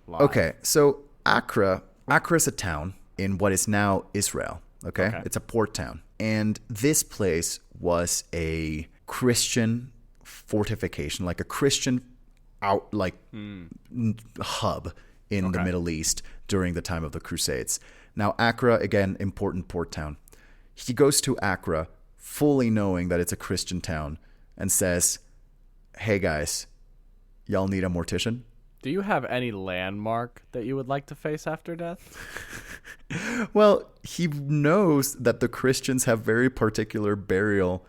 Live. Okay, so Accra is a town in what is now Israel. Okay? It's a port town. And this place was a Christian fortification, like a Christian hub in the Middle East during the time of the Crusades. Now, Accra, again, important port town. He goes to Accra fully knowing that it's a Christian town and says, hey guys, y'all need a mortician? Do you have any landmark that you would like to face after death? Well, he knows that the Christians have very particular burial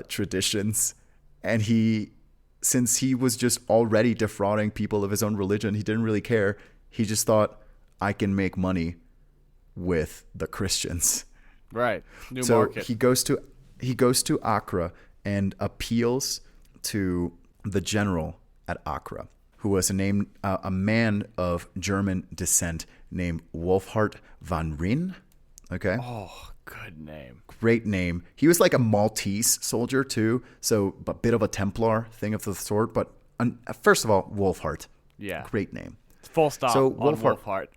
traditions. And since he was just already defrauding people of his own religion, he didn't really care. He just thought, I can make money with the Christians. Right. New so market. he goes to Accra and appeals to the general at Accra, who was a man of German descent named Wolfhart van Rijn. Okay. Oh, good name. Great name. He was like a Maltese soldier too, so a bit of a Templar thing of the sort. But first of all, Wolfhart. Yeah. Great name. Full stop So on Wolfhart.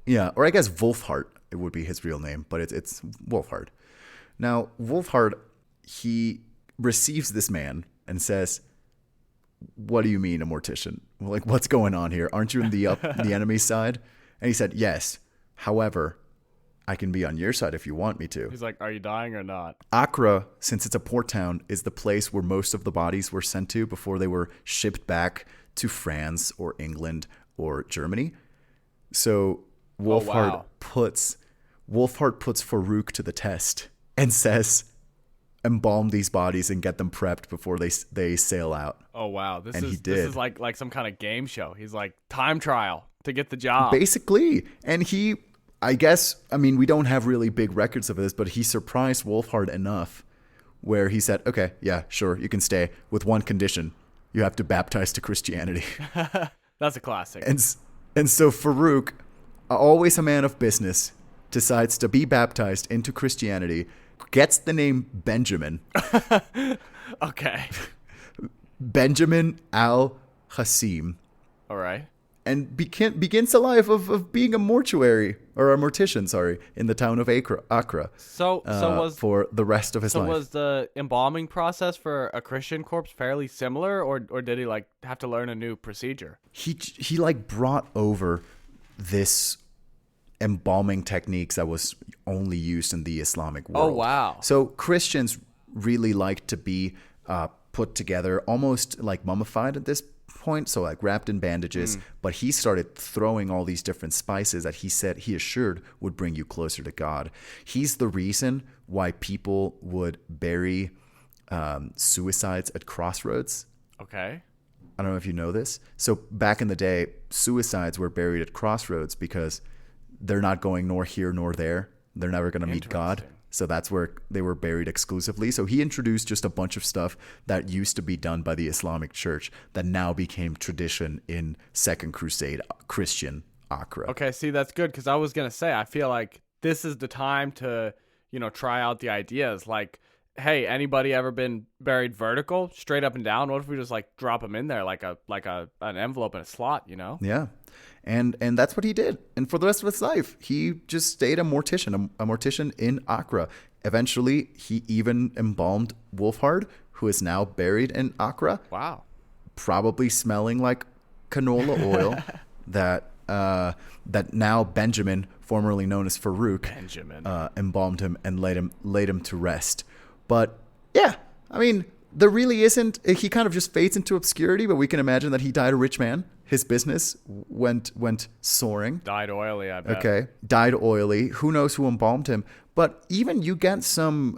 Yeah, or I guess Wolfhart. It would be his real name, but it's Wolfhart. Now, Wolfhart, he receives this man and says, what do you mean a mortician? Like, what's going on here? Aren't you in the enemy side? And he said, yes. However, I can be on your side if you want me to. He's like, are you dying or not? Accra, since it's a port town, is the place where most of the bodies were sent to before they were shipped back to France or England or Germany. So Wolfhart puts Farouk to the test and says, embalm these bodies and get them prepped before they sail out. Oh, wow. This He is did. like some kind of game show. He's like, time trial to get the job. Basically. And we don't have really big records of this, but he surprised Wolfhart enough where he said, okay, yeah, sure, you can stay with one condition. You have to baptize to Christianity. That's a classic. And so Farouk, always a man of business, decides to be baptized into Christianity, gets the name Benjamin. Okay. Benjamin al-Hassim. All right. And begins a life of being a mortician, in the town of Accra. For the rest of his life. So was the embalming process for a Christian corpse fairly similar, or did he like have to learn a new procedure? He like brought over this embalming techniques that was only used in the Islamic world. Oh, wow. So Christians really like to be put together, almost like mummified at this point, so like wrapped in bandages. But he started throwing all these different spices that he assured would bring you closer to God. He's the reason why people would bury suicides at crossroads. Okay. I don't know if you know this. So back in the day, suicides were buried at crossroads because they're not going nor here nor there. They're never going to meet God. So that's where they were buried exclusively. So he introduced just a bunch of stuff that used to be done by the Islamic Church that now became tradition in Second Crusade Christian Accra. Okay, see, that's good, because I was going to say, I feel like this is the time to, try out the ideas. Like, hey, anybody ever been buried vertical, straight up and down? What if we just like drop them in there like an envelope in a slot, Yeah. And that's what he did. And for the rest of his life, he just stayed a mortician in Accra. Eventually, he even embalmed Wolfhard, who is now buried in Accra. Wow. Probably smelling like canola oil that now Benjamin, formerly known as Farouk, embalmed him and laid him to rest. But yeah, I mean, there really isn't. He kind of just fades into obscurity, but we can imagine that he died a rich man. His business went soaring. Died oily, I bet. Okay, died oily. Who knows who embalmed him? But even you get some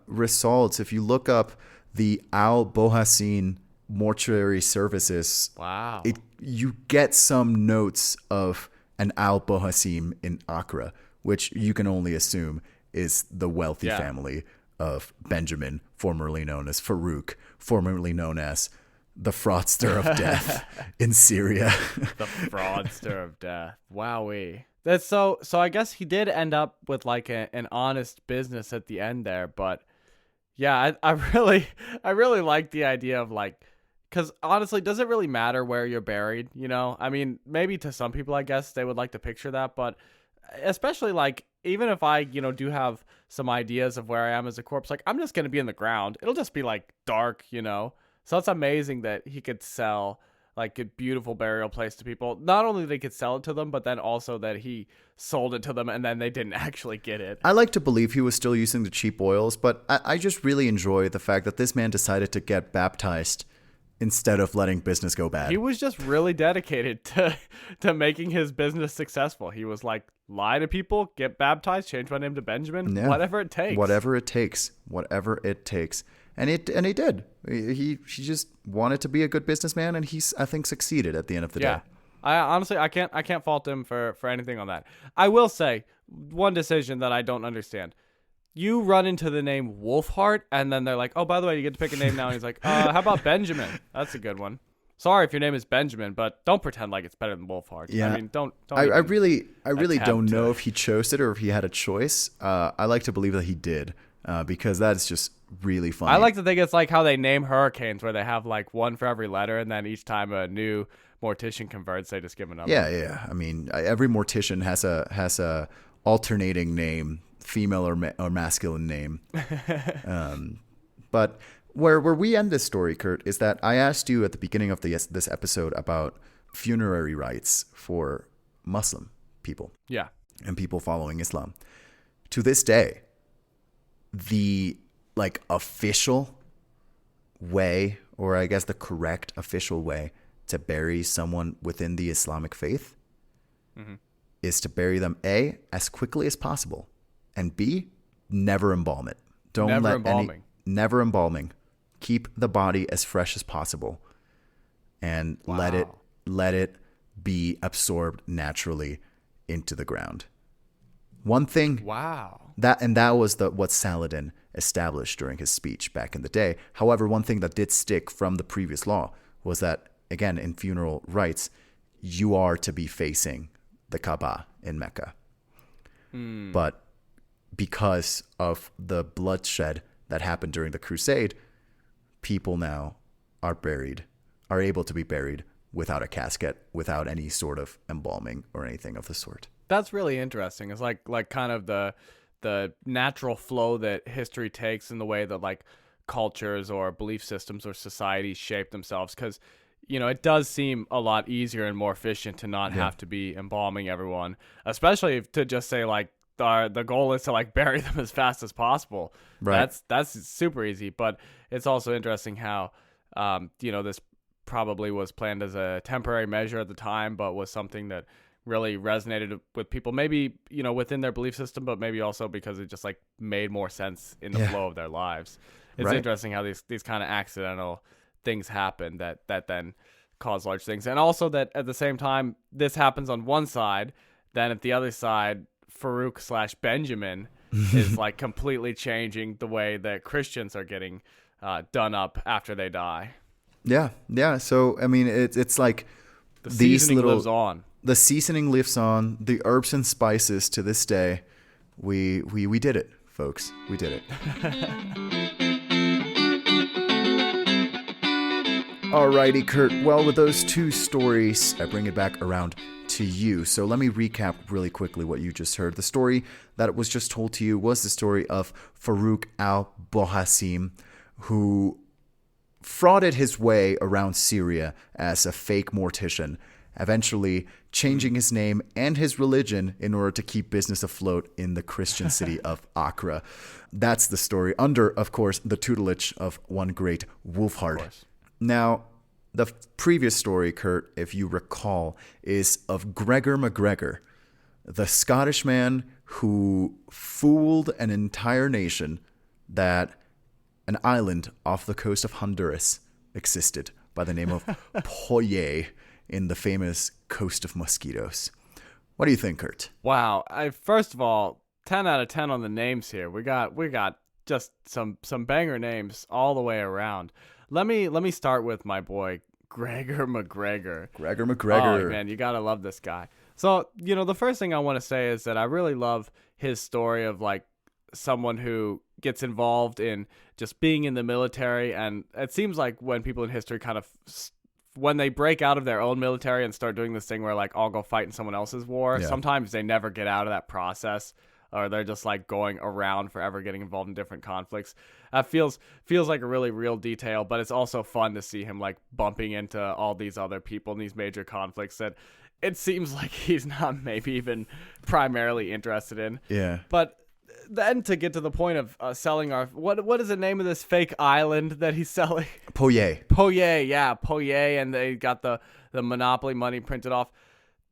results if you look up the Al Bohassin mortuary services, Wow. you get some notes of an Al Bohassim in Accra, which you can only assume is the wealthy Yeah. family of Benjamin, formerly known as Farouk, formerly known as the fraudster of death in Syria. The fraudster of death. Wowee. That's so I guess he did end up with like an honest business at the end there, but yeah, I really like the idea of like, because honestly, does it really matter where you're buried? You know, I mean, maybe to some people, I guess they would like to picture that, but especially like, even if I, do have some ideas of where I am as a corpse, like I'm just going to be in the ground. It'll just be like dark, So it's amazing that he could sell like a beautiful burial place to people. Not only they could sell it to them, but then also that he sold it to them and then they didn't actually get it. I like to believe he was still using the cheap oils, but I just really enjoy the fact that this man decided to get baptized instead of letting business go bad. He was just really dedicated to making his business successful. He was like, lie to people, get baptized, change my name to Benjamin, whatever it takes. Whatever it takes. Whatever it takes. And he did. He just wanted to be a good businessman, and he's, I think, succeeded at the end of the day. I honestly I can't fault him for anything on that. I will say one decision that I don't understand. You run into the name Wolfheart, and then they're like, "Oh, by the way, you get to pick a name now." And he's like, "How about Benjamin? That's a good one." Sorry if your name is Benjamin, but don't pretend like it's better than Wolfheart. Yeah, I mean, don't. I really don't know if he chose it or if he had a choice. I like to believe that he did, because that's just really funny. I like to think it's like how they name hurricanes, where they have like one for every letter, and then each time a new mortician converts, they just give a number. Yeah. I mean, every mortician has a alternating name, female or masculine name. But where we end this story, Kurt, is that I asked you at the beginning of this episode about funerary rites for Muslim people. Yeah. And people following Islam. To this day, the official way, or I guess the correct official way to bury someone within the Islamic faith is to bury them A, as quickly as possible, and B, never embalm it. Never embalming. Keep the body as fresh as possible, and let it be absorbed naturally into the ground. One thing. Wow. That was what Saladin established during his speech back in the day. However, one thing that did stick from the previous law was that, again, in funeral rites, you are to be facing the Kaaba in Mecca. But because of the bloodshed that happened during the Crusade, people now are able to be buried without a casket, without any sort of embalming or anything of the sort. That's really interesting. It's like kind of the natural flow that history takes in the way that like cultures or belief systems or societies shape themselves. Because, it does seem a lot easier and more efficient to not have to be embalming everyone, especially to just say like the goal is to like bury them as fast as possible. Right. That's super easy. But it's also interesting how, this probably was planned as a temporary measure at the time, but was something that really resonated with people, maybe within their belief system, but maybe also because it just like made more sense in the flow of their lives. It's interesting how these kind of accidental things happen that then cause large things, and also that at the same time this happens on one side, then at the other side Farouk / Benjamin is like completely changing the way that Christians are getting done up after they die. Yeah. So I mean, it's like the seasoning lives on. The seasoning lives on. The herbs and spices to this day. We did it, folks. We did it. Alrighty, Kurt. Well, with those two stories, I bring it back around to you. So let me recap really quickly what you just heard. The story that was just told to you was the story of Farouk al-Bohassim, who frauded his way around Syria as a fake mortician, eventually changing his name and his religion in order to keep business afloat in the Christian city of Accra. That's the story, under, of course, the tutelage of one great Wolfheart. Now, the previous story, Kurt, if you recall, is of Gregor MacGregor, the Scottish man who fooled an entire nation that an island off the coast of Honduras existed by the name of Poyais in the famous Coast of Mosquitoes. What do you think, Kurt? Wow. First of all, 10 out of 10 on the names here. We got just some banger names all the way around. Let me start with my boy Gregor McGregor. Gregor McGregor. Oh man, you gotta love this guy. So the first thing I want to say is that I really love his story of like someone who gets involved in just being in the military, and it seems like when people in history kind of when they break out of their own military and start doing this thing where like I'll go fight in someone else's war, sometimes they never get out of that process, or they're just like going around forever getting involved in different conflicts. That feels like a really real detail, but it's also fun to see him like bumping into all these other people in these major conflicts that it seems like he's not maybe even primarily interested in. Yeah. But then to get to the point of selling our what is the name of this fake island that he's selling? Poyais. Poyais, and they got the monopoly money printed off.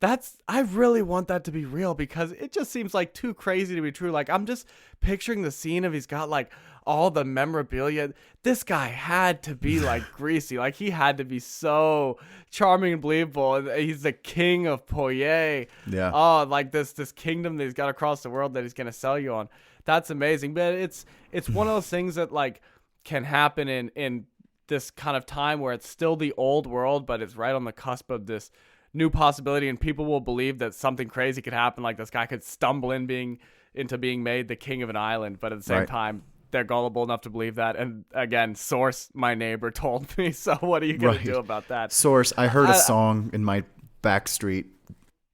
I really want that to be real because it just seems like too crazy to be true. Like I'm just picturing the scene of he's got like all the memorabilia. This guy had to be like greasy. Like he had to be so charming and believable. And he's the king of Poyais. Yeah. Oh, like this kingdom that he's got across the world that he's gonna sell you on. That's amazing. But it's one of those things that like can happen in this kind of time where it's still the old world, but it's right on the cusp of this new possibility, and people will believe that something crazy could happen, like this guy could stumble into being made the king of an island, but at the same time they're gullible enough to believe that. And again, source, my neighbor told me. So what are you gonna do about that? Source, I heard a song in my back street.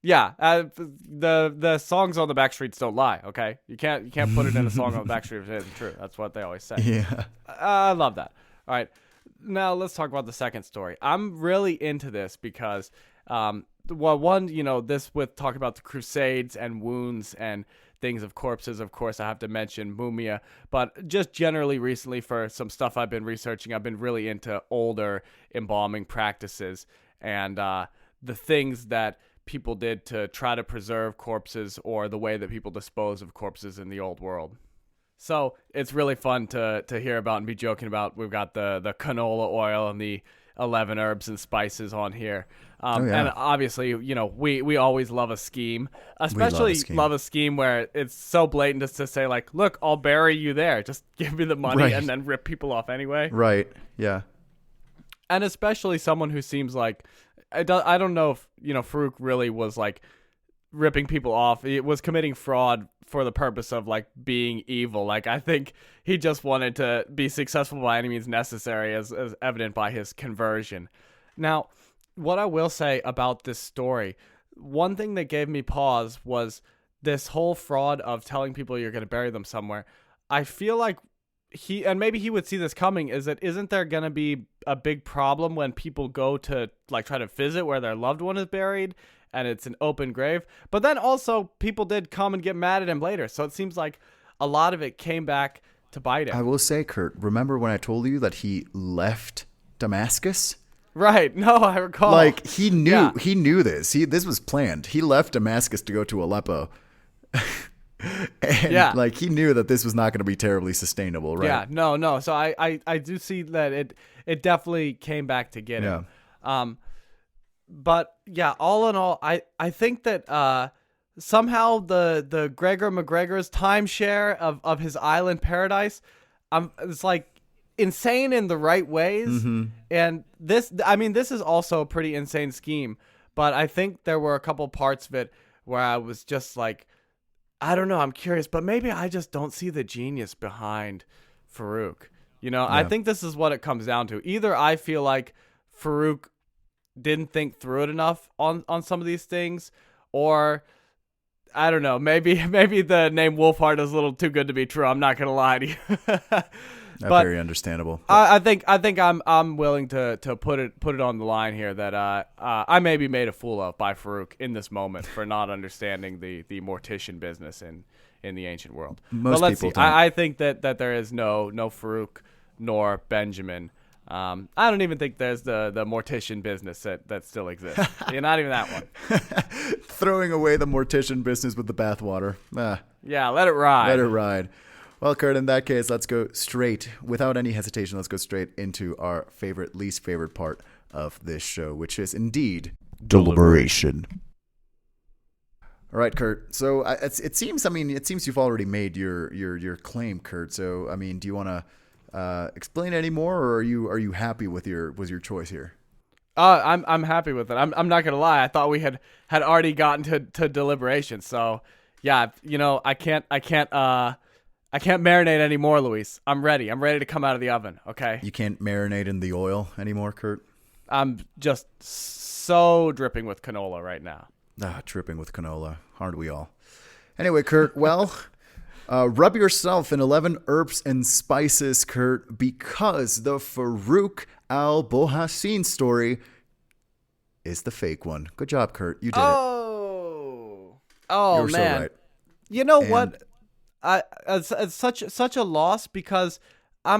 Yeah, the songs on the back streets don't lie. Okay, you can't put it in a song on the back street if it isn't true. That's what they always say. Yeah, I love that. All right, now let's talk about the second story. I'm really into this because this with talking about the Crusades and wounds and things of corpses, of course I have to mention mumia, but just generally recently for some stuff I've been researching, I've been really into older embalming practices and the things that people did to try to preserve corpses or the way that people dispose of corpses in the old world. So it's really fun to hear about and be joking about. We've got the canola oil and the 11 herbs and spices on here. And obviously, we always love a scheme, especially love a scheme where it's so blatant just to say like, look, I'll bury you there. Just give me the money and then rip people off anyway. Right. Yeah. And especially someone who seems like, I don't know if, Farouk really was like ripping people off. It was committing fraud for the purpose of like being evil. Like I think he just wanted to be successful by any means necessary, as evident by his conversion. Now, what I will say about this story, one thing that gave me pause was this whole fraud of telling people you're going to bury them somewhere. I feel like maybe he would see this coming, isn't there going to be a big problem when people go to like try to visit where their loved one is buried and it's an open grave? But then also people did come and get mad at him later. So it seems like a lot of it came back to bite him. I will say, Kurt, remember when I told you that he left Damascus? Right. No, I recall. Like he knew this. This was planned. He left Damascus to go to Aleppo. And like he knew that this was not going to be terribly sustainable, right? Yeah, no. So I do see that it definitely came back to get him. But yeah, all in all, I think that somehow the Gregor McGregor's timeshare of his island paradise, it's like insane in the right ways. Mm-hmm. And this is also a pretty insane scheme, but I think there were a couple parts of it where I was just like, I don't know, I'm curious, but maybe I just don't see the genius behind Farouk. I think this is what it comes down to. Either I feel like Farouk didn't think through it enough on some of these things, or I don't know, maybe the name Wolfhard is a little too good to be true. I'm not gonna lie to you. But very understandable. I think I'm willing to put it on the line here that I may be made a fool of by Farouk in this moment for not understanding the mortician business in the ancient world. Most but let's people see. don't. I think that there is no Farouk nor Benjamin. I don't even think there's the mortician business that still exists. Not even that one. Throwing away the mortician business with the bathwater. Yeah, let it ride. Let it ride. Well, Kurt, in that case, let's go straight, without any hesitation, let's go straight into our least favorite part of this show, which is indeed deliberation. All right, Kurt. So it seems you've already made your claim, Kurt. So, I mean, do you want to explain any more, or are you happy with your choice here? I'm happy with it. I'm not gonna lie. I thought we had already gotten to deliberation. So, yeah, I can't marinate anymore, Luis. I'm ready. I'm ready to come out of the oven. Okay. You can't marinate in the oil anymore, Kurt? I'm just so dripping with canola right now. Dripping with canola. Aren't we all? Anyway, Kurt, well, rub yourself in 11 herbs and spices, Kurt, because the Farouk al-Bohassin story is the fake one. Good job, Kurt. You did it. Oh, You're man. So right. You know what? It's such a loss because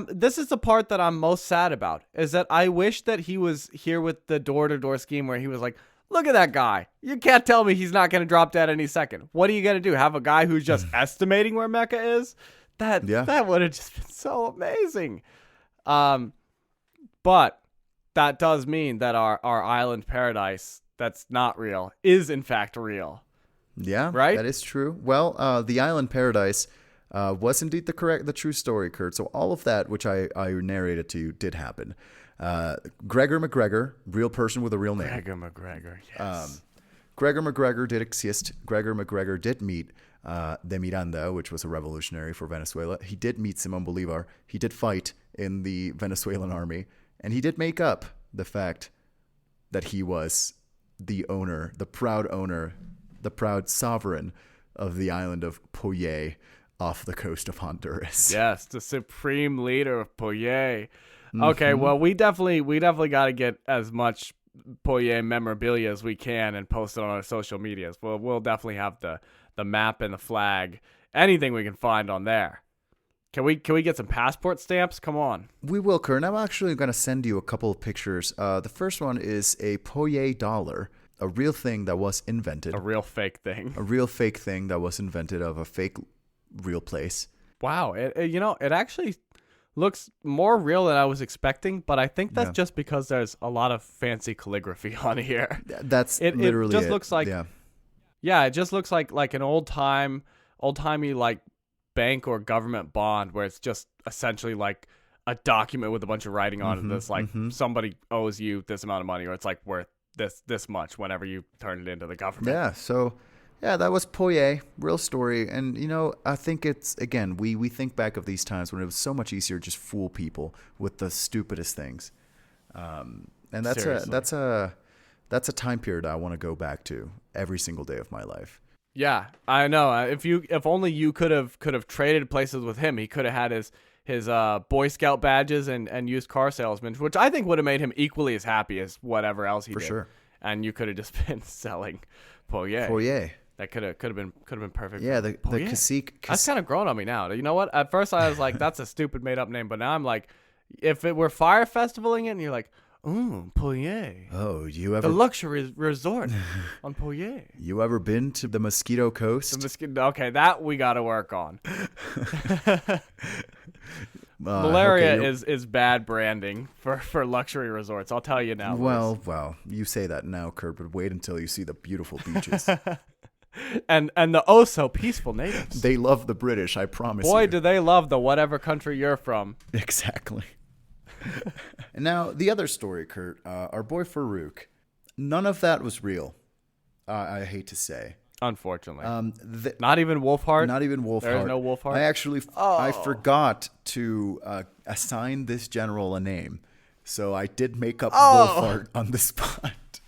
this is the part that I'm most sad about, is that I wish that he was here with the door-to-door scheme where he was like, look at that guy. You can't tell me he's not going to drop dead any second. What are you going to do? Have a guy who's just estimating where Mecca is? That would have just been so amazing. But that does mean that our island paradise that's not real is in fact real. Yeah, right? That is true. Well, the island paradise was indeed the true story, Kurt. So all of that, which I narrated to you, did happen. Gregor McGregor, real person with a real name. Gregor McGregor, yes. Gregor McGregor did exist. Gregor McGregor did meet de Miranda, which was a revolutionary for Venezuela. He did meet Simon Bolivar. He did fight in the Venezuelan army. And he did make up the fact that he was the proud sovereign of the island of Poyais off the coast of Honduras. Yes, the supreme leader of Poyais. Okay, well, we definitely got to get as much Poyais memorabilia as we can and post it on our social medias. We'll definitely have the map and the flag, anything we can find on there. Can we get some passport stamps? Come on. We will, Kurt. I'm actually going to send you a couple of pictures. The first one is a Poyais dollar, a real thing that was invented. A real fake thing. A real fake thing that was invented of a fake real place. Wow. It actually looks more real than I was expecting, but I think that's just because there's a lot of fancy calligraphy on here. That's literally it. Just looks like it just looks like an old-timey like bank or government bond where it's just essentially like a document with a bunch of writing on it that's like somebody owes you this amount of money, or it's like worth this much whenever you turn it into the government. Yeah, so that was Poyais, real story. And I think it's, again, we think back of these times when it was so much easier to just fool people with the stupidest things. And that's a time period I want to go back to every single day of my life. Yeah, I know. If only you could have traded places with him, he could have had his Boy Scout badges and used car salesman, which I think would have made him equally as happy as whatever else he did. For sure. And you could have just been selling Poyais. That could have been perfect. Yeah, the cacique. That's kind of grown on me now. You know what? At first I was like, that's a stupid made up name, but now I'm like, if it were Fire Festivaling it, and you're like, ooh, Poyais. Oh, you ever... The luxury resort on Poyais. You ever been to the Mosquito Coast? Okay, that we got to work on. Malaria is bad branding for luxury resorts. I'll tell you now. Well, you say that now, Kurt, but wait until you see the beautiful beaches. and the oh so peaceful natives. They love the British, I promise you. Boy, do they love the whatever country you're from. Exactly. And now, the other story, Kurt, our boy Farouk, none of that was real, I hate to say. Unfortunately. Not even Wolfhard? Not even Wolfhard. There's no Wolfhard? I actually I forgot to assign this general a name, so I did make up Wolfhard on the spot.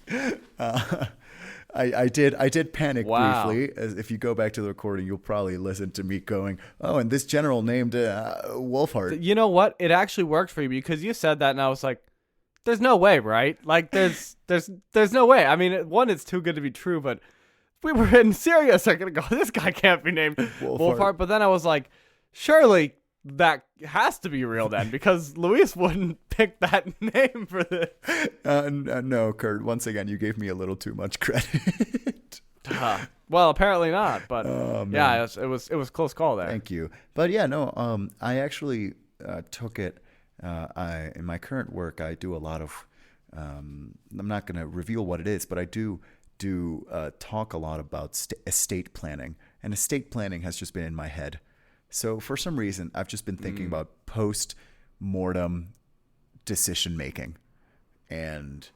I did panic briefly. As if you go back to the recording, you'll probably listen to me going, "Oh, and this general named Wolfhard." You know what? It actually worked for you because you said that, and I was like, "There's no way, right? Like, there's no way." I mean, one, it's too good to be true, but we were in Syria a second ago. This guy can't be named Wolfhard. But then I was like, surely that has to be real then, because Luis wouldn't pick that name for this. No, Kurt. Once again, you gave me a little too much credit. Well, apparently not, but Oh, man. yeah, it was close call there. Thank you. But yeah, no, I actually took it. In my current work, I do a lot of. I'm not going to reveal what it is, but I do talk a lot about estate planning, and estate planning has just been in my head. So for some reason, I've just been thinking about post-mortem decision making, and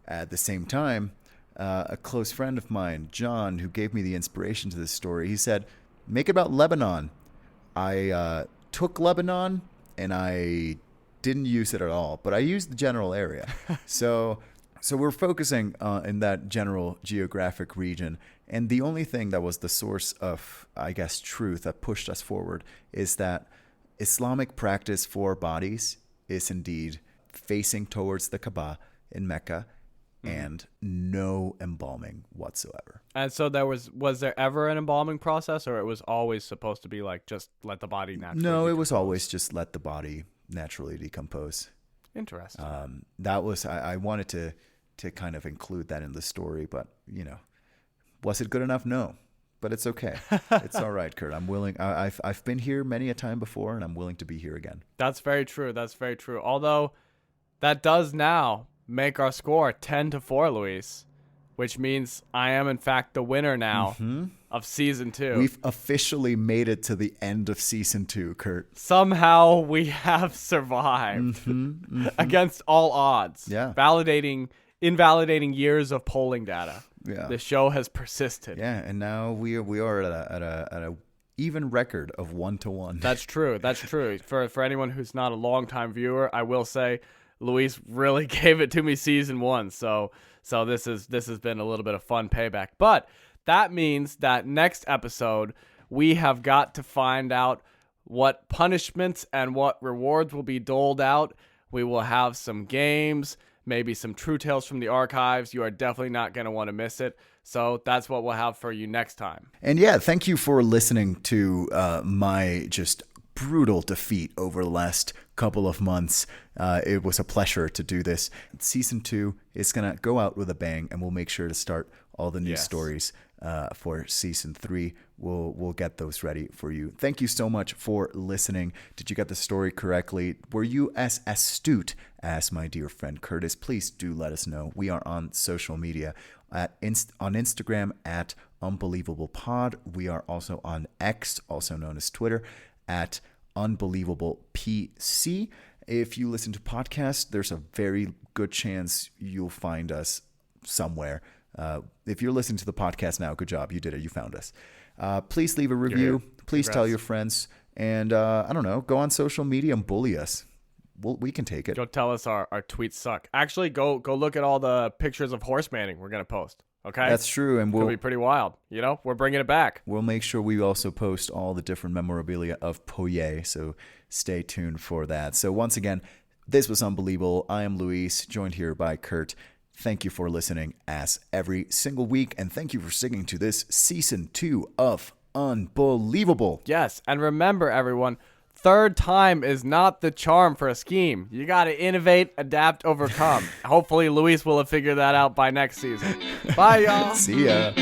at the same time, a close friend of mine, John, who gave me the inspiration to this story, he said, "Make it about Lebanon." I took Lebanon and I didn't use it at all, but I used the general area. So we're focusing in that general geographic region. And the only thing that was the source of, I guess, truth that pushed us forward is that Islamic practice for bodies is indeed facing towards the Kaaba in Mecca and no embalming whatsoever. And so was there ever an embalming process, or it was always supposed to be like just let the body naturally No, it decompose? was always just let the body naturally decompose. Interesting. That was I wanted to kind of include that in the story, but was it good enough? No, but it's okay. It's all right, Kurt. I'm willing. I've been here many a time before, and I'm willing to be here again. That's very true. That's very true. Although that does now make our score 10-4, Luis, which means I am in fact the winner now of season 2. We've officially made it to the end of season 2, Kurt. Somehow we have survived against all odds. Yeah. Invalidating years of polling data. Yeah. The show has persisted. Yeah, and now we are at a even record of 1-1. That's true. That's true. For anyone who's not a longtime viewer, I will say Luis really gave it to me season 1. So this has been a little bit of fun payback. But that means that next episode we have got to find out what punishments and what rewards will be doled out. We will have some games, maybe some true tales from the archives. You are definitely not going to want to miss it. So that's what we'll have for you next time. And yeah, thank you for listening to my just brutal defeat over the last couple of months. It was a pleasure to do this. Season 2 is going to go out with a bang, and we'll make sure to start all the news stories for season 3. We'll get those ready for you. Thank you so much for listening. Did you get the story correctly? Were you as astute as my dear friend Curtis? Please do let us know. We are on social media on Instagram at UnbelievablePod. We are also on X, also known as Twitter, at UnbelievablePC. If you listen to podcasts, there's a very good chance you'll find us somewhere. If you're listening to the podcast now, good job. You did it. You found us. Please leave a review. Please tell your friends. And I don't know, go on social media and bully us. We can take it. Go tell us our tweets suck. Actually, go look at all the pictures of horse manning we're going to post. Okay? That's true. And It'll be pretty wild. We're bringing it back. We'll make sure we also post all the different memorabilia of Poyais. So stay tuned for that. So once again, this was Unbelievable. I am Luis, joined here by Kurt. Thank you for listening as every single week. And thank you for sticking to this season 2 of Unbelievable. Yes. And remember, everyone, third time is not the charm for a scheme. You got to innovate, adapt, overcome. Hopefully, Luis will have figured that out by next season. Bye, y'all. See ya.